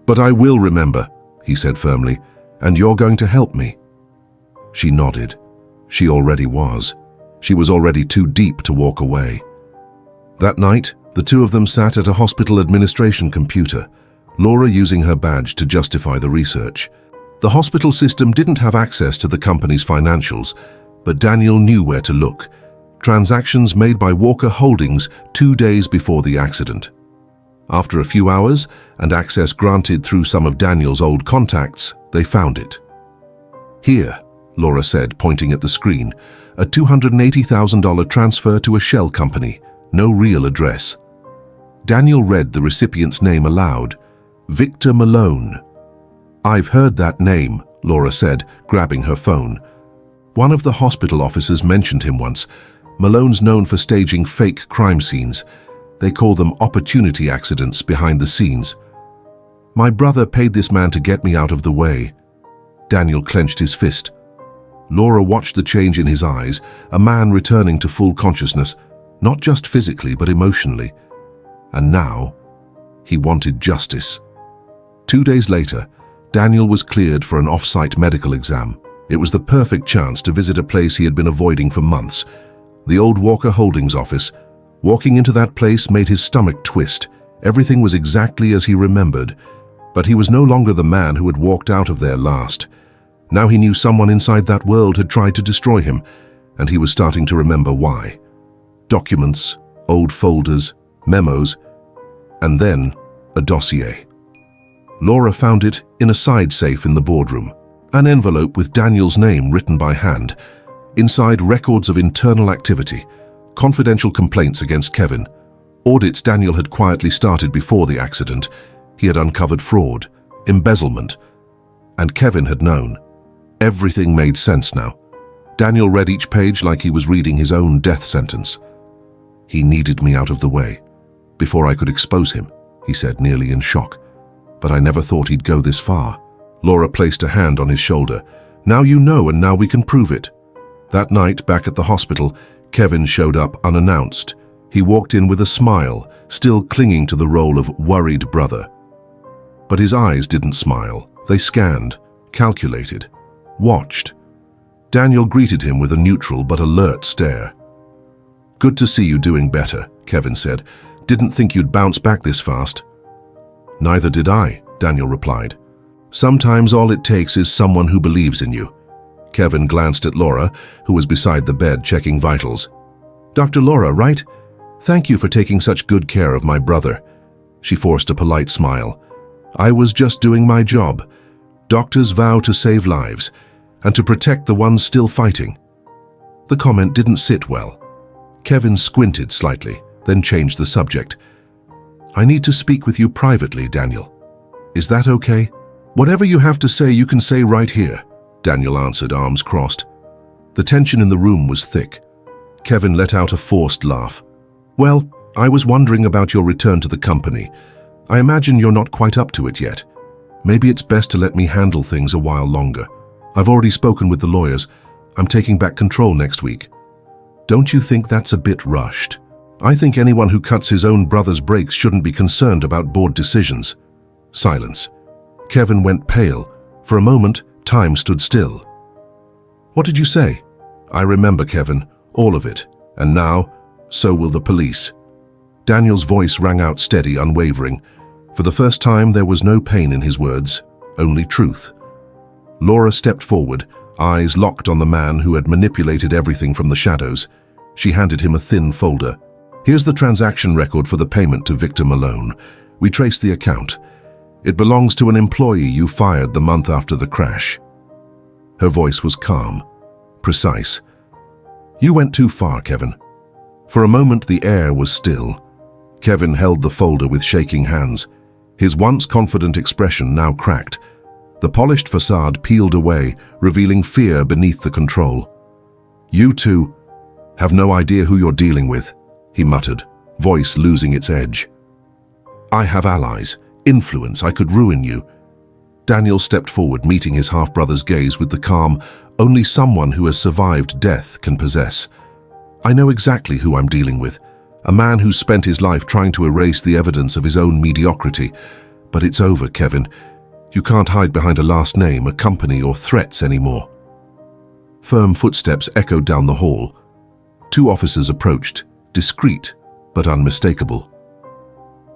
"But I will remember," he said firmly, "and you're going to help me." She nodded. She already was. She was already too deep to walk away. That night, the two of them sat at a hospital administration computer, Laura using her badge to justify the research. The hospital system didn't have access to the company's financials, but Daniel knew where to look. Transactions made by Walker Holdings 2 days before the accident. After a few hours, and access granted through some of Daniel's old contacts, they found it. "Here," Laura said, pointing at the screen, "a $280,000 transfer to a shell company, no real address." Daniel read the recipient's name aloud. Victor Malone. "I've heard that name," Laura said, grabbing her phone. "One of the hospital officers mentioned him once. Malone's known for staging fake crime scenes. They call them opportunity accidents behind the scenes. My brother paid this man to get me out of the way." Daniel clenched his fist. Laura watched the change in his eyes, a man returning to full consciousness, not just physically but emotionally. And now, he wanted justice. 2 days later, Daniel was cleared for an off-site medical exam. It was the perfect chance to visit a place he had been avoiding for months. The old Walker Holdings office. Walking into that place made his stomach twist. Everything was exactly as he remembered. But he was no longer the man who had walked out of there last. Now he knew someone inside that world had tried to destroy him, and he was starting to remember why. Documents, old folders, memos, and then a dossier. Laura found it in a side safe in the boardroom. An envelope with Daniel's name written by hand. Inside, records of internal activity, confidential complaints against Kevin, audits Daniel had quietly started before the accident. He had uncovered fraud, embezzlement, and Kevin had known. Everything made sense now. Daniel read each page like he was reading his own death sentence. He needed me out of the way, before I could expose him, he said, nearly in shock. But I never thought he'd go this far. Laura placed a hand on his shoulder. Now you know, and now we can prove it. That night, back at the hospital, Kevin showed up unannounced. He walked in with a smile, still clinging to the role of worried brother. But his eyes didn't smile. They scanned, calculated, watched. Daniel greeted him with a neutral but alert stare. "Good to see you doing better," Kevin said. "Didn't think you'd bounce back this fast." "Neither did I," Daniel replied. "Sometimes all it takes is someone who believes in you." Kevin glanced at Laura, who was beside the bed checking vitals. "Dr. Laura, right? Thank you for taking such good care of my brother." She forced a polite smile. "I was just doing my job. Doctors vow to save lives and to protect the ones still fighting." The comment didn't sit well. Kevin squinted slightly, then changed the subject. "I need to speak with you privately, Daniel. Is that okay?" "Whatever you have to say, you can say right here," Daniel answered, arms crossed. The tension in the room was thick. Kevin let out a forced laugh. "Well, I was wondering about your return to the company. I imagine you're not quite up to it yet. Maybe it's best to let me handle things a while longer. I've already spoken with the lawyers. I'm taking back control next week." "Don't you think that's a bit rushed? I think anyone who cuts his own brother's brakes shouldn't be concerned about board decisions." Silence. Kevin went pale. For a moment, time stood still. "What did you say?" "I remember, Kevin, all of it. And now, so will the police." Daniel's voice rang out steady, unwavering. For the first time, there was no pain in his words, only truth. Laura stepped forward, eyes locked on the man who had manipulated everything from the shadows. She handed him a thin folder. "Here's the transaction record for the payment to Victor Malone. We traced the account. It belongs to an employee you fired the month after the crash." Her voice was calm, precise. "You went too far, Kevin." For a moment, the air was still. Kevin held the folder with shaking hands. His once confident expression now cracked. The polished facade peeled away, revealing fear beneath the control. "You two have no idea who you're dealing with," he muttered, voice losing its edge. "I have allies, influence. I could ruin you." Daniel stepped forward, meeting his half-brother's gaze with the calm only someone who has survived death can possess. "I know exactly who I'm dealing with. A man who's spent his life trying to erase the evidence of his own mediocrity. But it's over, Kevin. You can't hide behind a last name, a company, or threats anymore." Firm footsteps echoed down the hall. Two officers approached, discreet but unmistakable.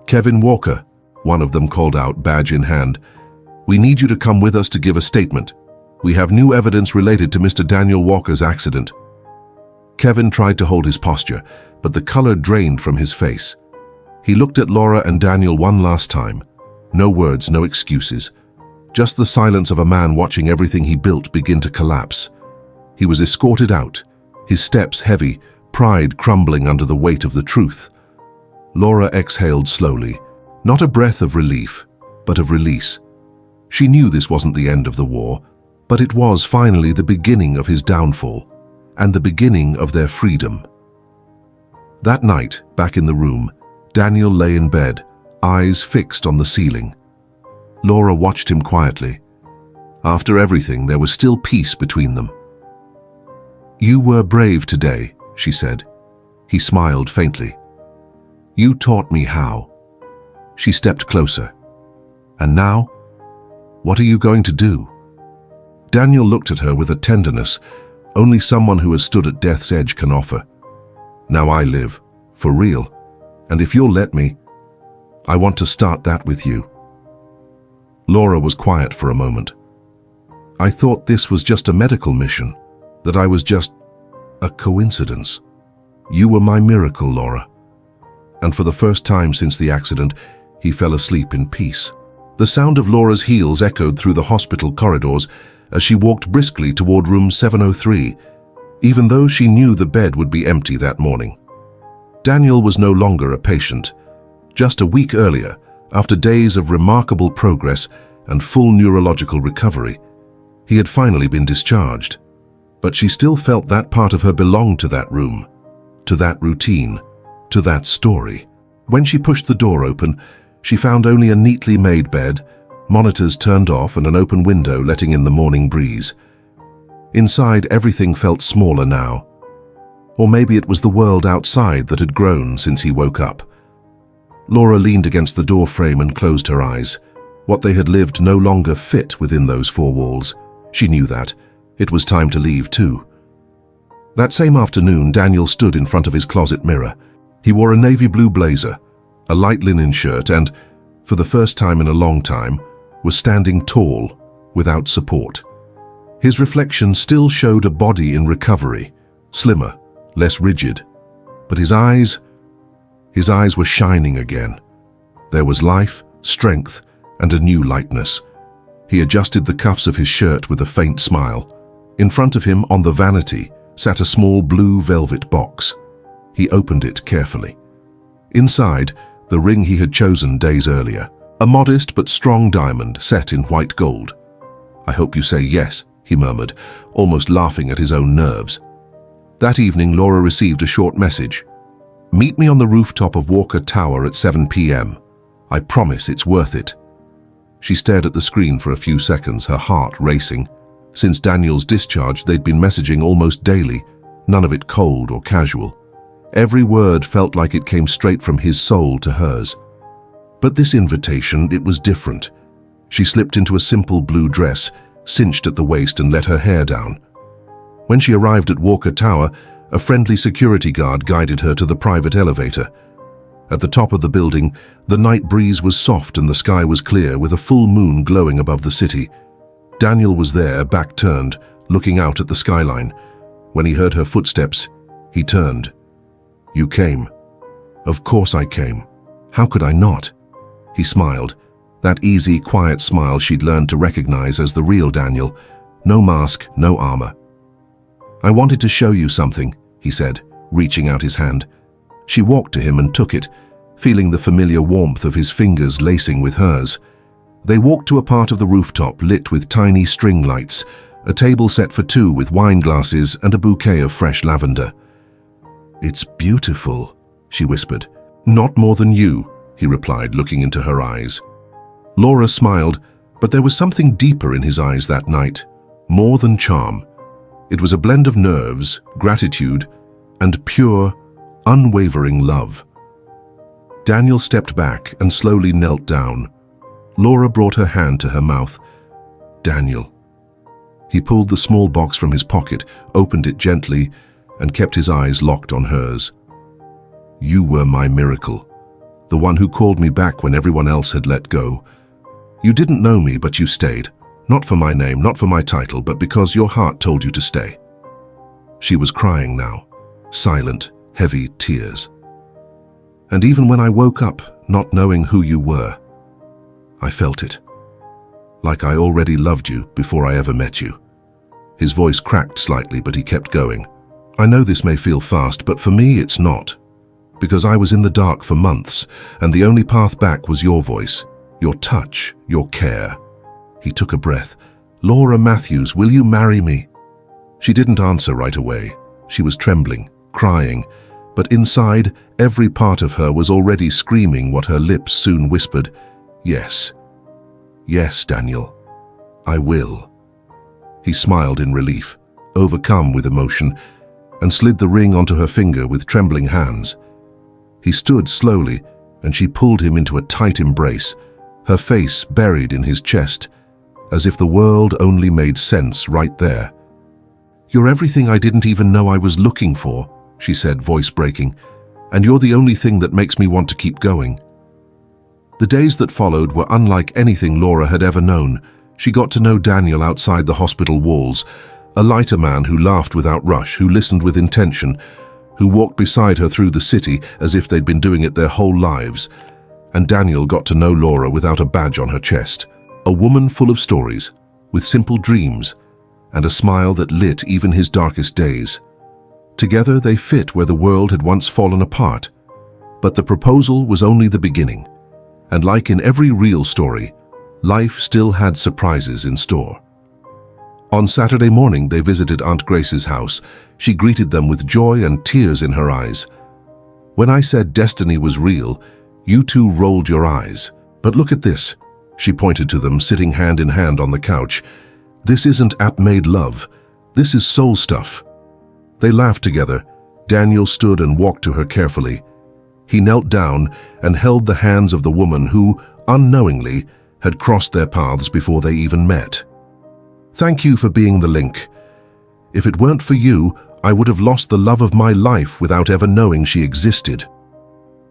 "Kevin Walker," one of them called out, badge in hand. "We need you to come with us to give a statement. We have new evidence related to Mr. Daniel Walker's accident." Kevin tried to hold his posture, but the color drained from his face. He looked at Laura and Daniel one last time. No words, no excuses. Just the silence of a man watching everything he built begin to collapse. He was escorted out, his steps heavy, pride crumbling under the weight of the truth. Laura exhaled slowly, not a breath of relief, but of release. She knew this wasn't the end of the war, but it was finally the beginning of his downfall, and the beginning of their freedom. That night, back in the room, Daniel lay in bed, eyes fixed on the ceiling. Laura watched him quietly. After everything, there was still peace between them. "You were brave today," she said. He smiled faintly. "You taught me how." She stepped closer. "And now? What are you going to do?" Daniel looked at her with a tenderness only someone who has stood at death's edge can offer. "Now I live, for real, and if you'll let me, I want to start that with you." Laura was quiet for a moment. I thought this was just a medical mission, that I was just a coincidence. You were my miracle, Laura. And for the first time since the accident, he fell asleep in peace. The sound of Laura's heels echoed through the hospital corridors as she walked briskly toward room 703, even though she knew the bed would be empty that morning. Daniel was no longer a patient. Just a week earlier, after days of remarkable progress and full neurological recovery, he had finally been discharged. But she still felt that part of her belonged to that room, to that routine, to that story. When she pushed the door open, she found only a neatly made bed, monitors turned off, and an open window letting in the morning breeze. Inside, everything felt smaller now. Or maybe it was the world outside that had grown since he woke up. Laura leaned against the door frame and closed her eyes. What they had lived no longer fit within those four walls. She knew that. It was time to leave too. That same afternoon, Daniel stood in front of his closet mirror. He wore a navy blue blazer, a light linen shirt, and, for the first time in a long time, was standing tall, without support. His reflection still showed a body in recovery, slimmer, less rigid. But his eyes were shining again. There was life, strength, and a new lightness. He adjusted the cuffs of his shirt with a faint smile. In front of him, on the vanity, sat a small blue velvet box. He opened it carefully. Inside, the ring he had chosen days earlier. A modest but strong diamond set in white gold. "I hope you say yes," he murmured, almost laughing at his own nerves. That evening, Laura received a short message. "Meet me on the rooftop of Walker Tower at 7 p.m. I promise it's worth it." She stared at the screen for a few seconds, her heart racing. Since Daniel's discharge, they'd been messaging almost daily, none of it cold or casual. Every word felt like it came straight from his soul to hers. But this invitation, it was different. She slipped into a simple blue dress, cinched at the waist, and let her hair down. When she arrived at Walker Tower, a friendly security guard guided her to the private elevator. At the top of the building, the night breeze was soft and the sky was clear, with a full moon glowing above the city. Daniel was there, back turned, looking out at the skyline. When he heard her footsteps, he turned. "You came." "Of course I came. How could I not?" He smiled, that easy, quiet smile she'd learned to recognize as the real Daniel. No mask, no armor. "I wanted to show you something," he said, reaching out his hand. She walked to him and took it, feeling the familiar warmth of his fingers lacing with hers. They walked to a part of the rooftop lit with tiny string lights, a table set for two with wine glasses and a bouquet of fresh lavender. "It's beautiful," she whispered. "Not more than you," he replied, looking into her eyes. Laura smiled, but there was something deeper in his eyes that night, more than charm. It was a blend of nerves, gratitude, and pure, unwavering love. Daniel stepped back and slowly knelt down. Laura brought her hand to her mouth. "Daniel." He pulled the small box from his pocket, opened it gently, and kept his eyes locked on hers. "You were my miracle, the one who called me back when everyone else had let go. You didn't know me, but you stayed. Not for my name, not for my title, but because your heart told you to stay." She was crying now, silent, heavy tears. "And even when I woke up, not knowing who you were, I felt it. Like I already loved you before I ever met you." His voice cracked slightly, but he kept going. "I know this may feel fast, but for me it's not. Because I was in the dark for months, and the only path back was your voice, your touch, your care." He took a breath. "Laura Matthews, will you marry me?" She didn't answer right away. She was trembling, crying, but inside, every part of her was already screaming what her lips soon whispered. "Yes. Yes, Daniel. I will." He smiled in relief, overcome with emotion, and slid the ring onto her finger with trembling hands. He stood slowly, and she pulled him into a tight embrace, her face buried in his chest, as if the world only made sense right there. "You're everything I didn't even know I was looking for," she said, voice breaking, "and you're the only thing that makes me want to keep going." The days that followed were unlike anything Laura had ever known. She got to know Daniel outside the hospital walls, a lighter man who laughed without rush, who listened with intention, who walked beside her through the city as if they'd been doing it their whole lives. And Daniel got to know Laura without a badge on her chest, a woman full of stories, with simple dreams, and a smile that lit even his darkest days. Together they fit where the world had once fallen apart. But the proposal was only the beginning. And like in every real story, life still had surprises in store. On Saturday morning, they visited Aunt Grace's house. She greeted them with joy and tears in her eyes. When I said destiny was real, you two rolled your eyes. But look at this. She pointed to them, sitting hand in hand on the couch. This isn't app-made love. This is soul stuff. They laughed together. Daniel stood and walked to her carefully. He knelt down and held the hands of the woman who, unknowingly, had crossed their paths before they even met. Thank you for being the link. If it weren't for you, I would have lost the love of my life without ever knowing she existed.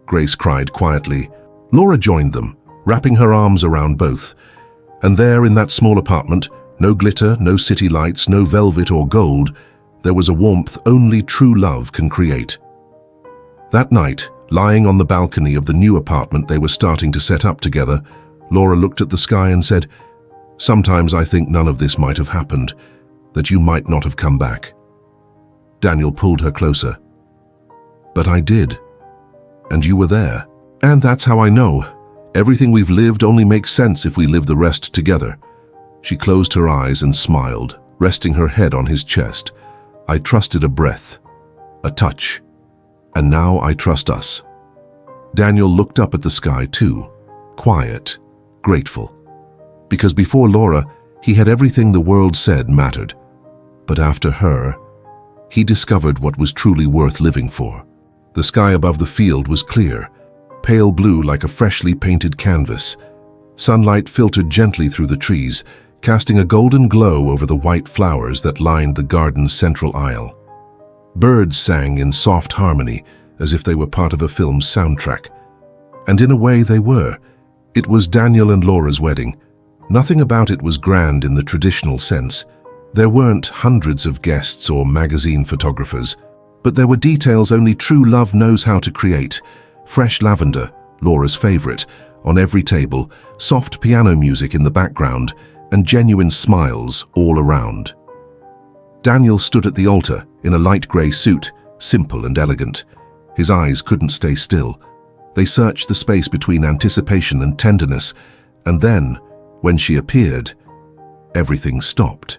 Grace cried quietly. Laura joined them, wrapping her arms around both. And there in that small apartment, no glitter, no city lights, no velvet or gold, there was a warmth only true love can create. That night, lying on the balcony of the new apartment they were starting to set up together, Laura looked at the sky and said, Sometimes I think none of this might have happened, that you might not have come back. Daniel pulled her closer. But I did. And you were there. And that's how I know. Everything we've lived only makes sense if we live the rest together. She closed her eyes and smiled, resting her head on his chest. I trusted a breath, a touch, and now I trust us. Daniel looked up at the sky too, quiet, grateful. Because before Laura, he had everything the world said mattered. But after her, he discovered what was truly worth living for. The sky above the field was clear, pale blue like a freshly painted canvas. Sunlight filtered gently through the trees, casting a golden glow over the white flowers that lined the garden's central aisle. Birds sang in soft harmony, as if they were part of a film's soundtrack. And in a way they were. It was Daniel and Laura's wedding. Nothing about it was grand in the traditional sense. There weren't hundreds of guests or magazine photographers, but there were details only true love knows how to create. Fresh lavender, Laura's favorite, on every table, soft piano music in the background, and genuine smiles all around. Daniel stood at the altar in a light grey suit, simple and elegant. His eyes couldn't stay still. They searched the space between anticipation and tenderness, and then, when she appeared, everything stopped.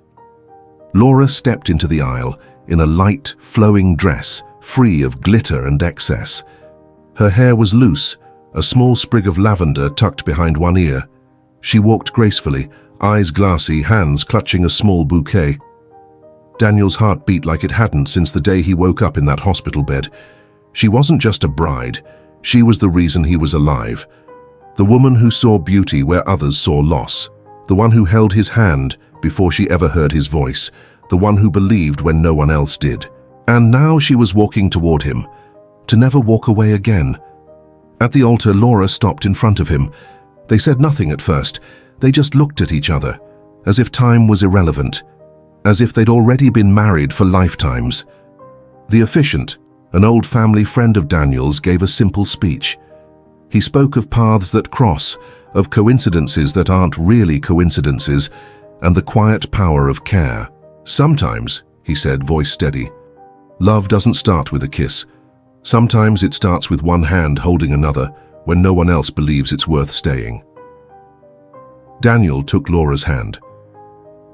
Laura stepped into the aisle in a light, flowing dress, free of glitter and excess. Her hair was loose, a small sprig of lavender tucked behind one ear. She walked gracefully, eyes glassy, hands clutching a small bouquet. Daniel's heart beat like it hadn't since the day he woke up in that hospital bed. She wasn't just a bride, she was the reason he was alive. The woman who saw beauty where others saw loss. The one who held his hand before she ever heard his voice. The one who believed when no one else did. And now she was walking toward him, to never walk away again. At the altar, Laura stopped in front of him. They said nothing at first. They just looked at each other, as if time was irrelevant, as if they'd already been married for lifetimes. The officiant, an old family friend of Daniel's, gave a simple speech. He spoke of paths that cross, of coincidences that aren't really coincidences, and the quiet power of care. Sometimes, he said, voice steady, love doesn't start with a kiss. Sometimes it starts with one hand holding another when no one else believes it's worth staying. Daniel took Laura's hand.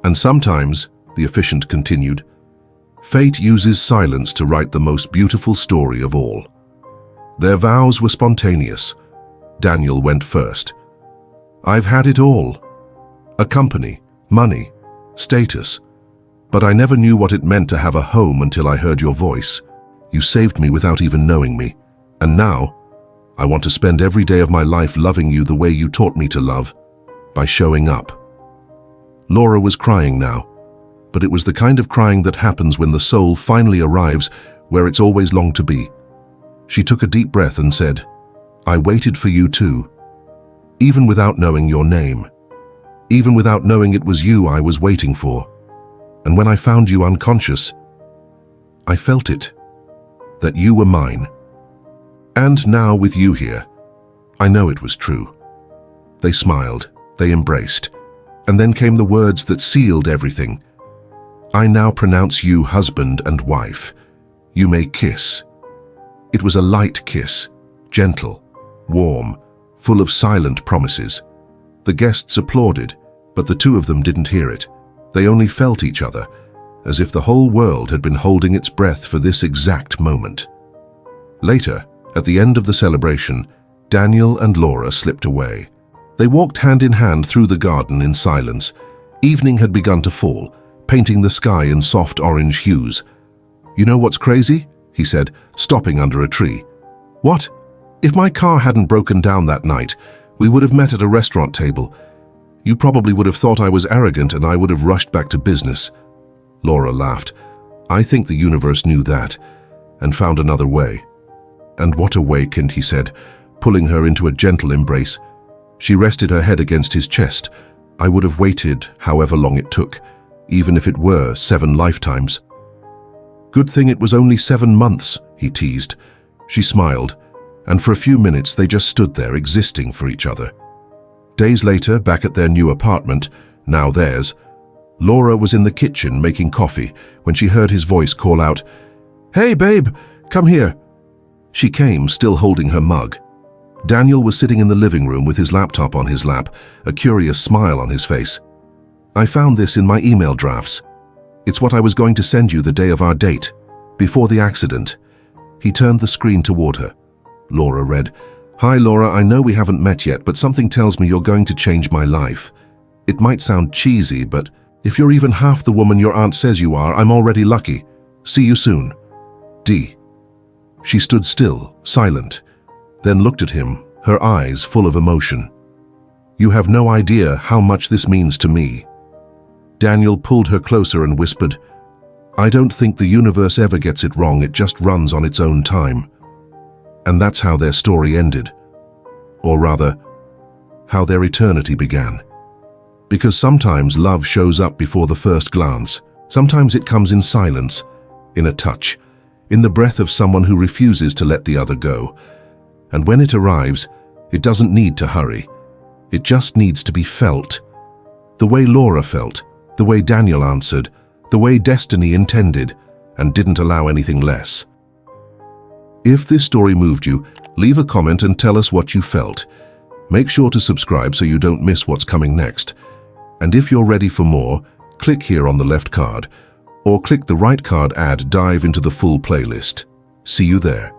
And sometimes, the officiant continued, fate uses silence to write the most beautiful story of all. Their vows were spontaneous. Daniel went first. I've had it all. A company, money, status. But I never knew what it meant to have a home until I heard your voice. You saved me without even knowing me. And now, I want to spend every day of my life loving you the way you taught me to love, by showing up. Laura was crying now, but it was the kind of crying that happens when the soul finally arrives where it's always longed to be. She took a deep breath and said, I waited for you too. even without knowing your name, even without knowing it was you I was waiting for. And when I found you unconscious, I felt it, that you were mine. And now with you here, I know it was true. They smiled, they embraced, and then came the words that sealed everything. I now pronounce you husband and wife. You may kiss. It was a light kiss, gentle, warm, full of silent promises. The guests applauded, but the two of them didn't hear it. They only felt each other, as if the whole world had been holding its breath for this exact moment. Later, at the end of the celebration, Daniel and Laura slipped away. They walked hand in hand through the garden in silence. Evening had begun to fall, painting the sky in soft orange hues. You know what's crazy? He said, stopping under a tree. What? If my car hadn't broken down that night, we would have met at a restaurant table. You probably would have thought I was arrogant and I would have rushed back to business. Laura laughed. I think the universe knew that and found another way. And what a way, Kind, he said, pulling her into a gentle embrace. She rested her head against his chest. I would have waited however long it took, even if it were 7 lifetimes. Good thing it was only 7 months, he teased. She smiled, and for a few minutes they just stood there existing for each other. Days later, back at their new apartment, now theirs, Laura was in the kitchen making coffee when she heard his voice call out, "Hey, babe, come here." She came, still holding her mug. Daniel was sitting in the living room with his laptop on his lap, a curious smile on his face. I found this in my email drafts. It's what I was going to send you the day of our date, before the accident. He turned the screen toward her. Laura read, Hi Laura, I know we haven't met yet, but something tells me you're going to change my life. It might sound cheesy, but if you're even half the woman your aunt says you are, I'm already lucky. See you soon. D. She stood still, silent, then looked at him, her eyes full of emotion. You have no idea how much this means to me. Daniel pulled her closer and whispered, I don't think the universe ever gets it wrong, it just runs on its own time. And that's how their story ended. Or rather, how their eternity began. Because sometimes love shows up before the first glance. Sometimes it comes in silence, in a touch, in the breath of someone who refuses to let the other go. And when it arrives, it doesn't need to hurry. It just needs to be felt. The way Laura felt, the way Daniel answered, the way destiny intended, and didn't allow anything less. If this story moved you, leave a comment and tell us what you felt. Make sure to subscribe so you don't miss what's coming next. And if you're ready for more, click here on the left card, or click the right card ad dive into the full playlist. See you there.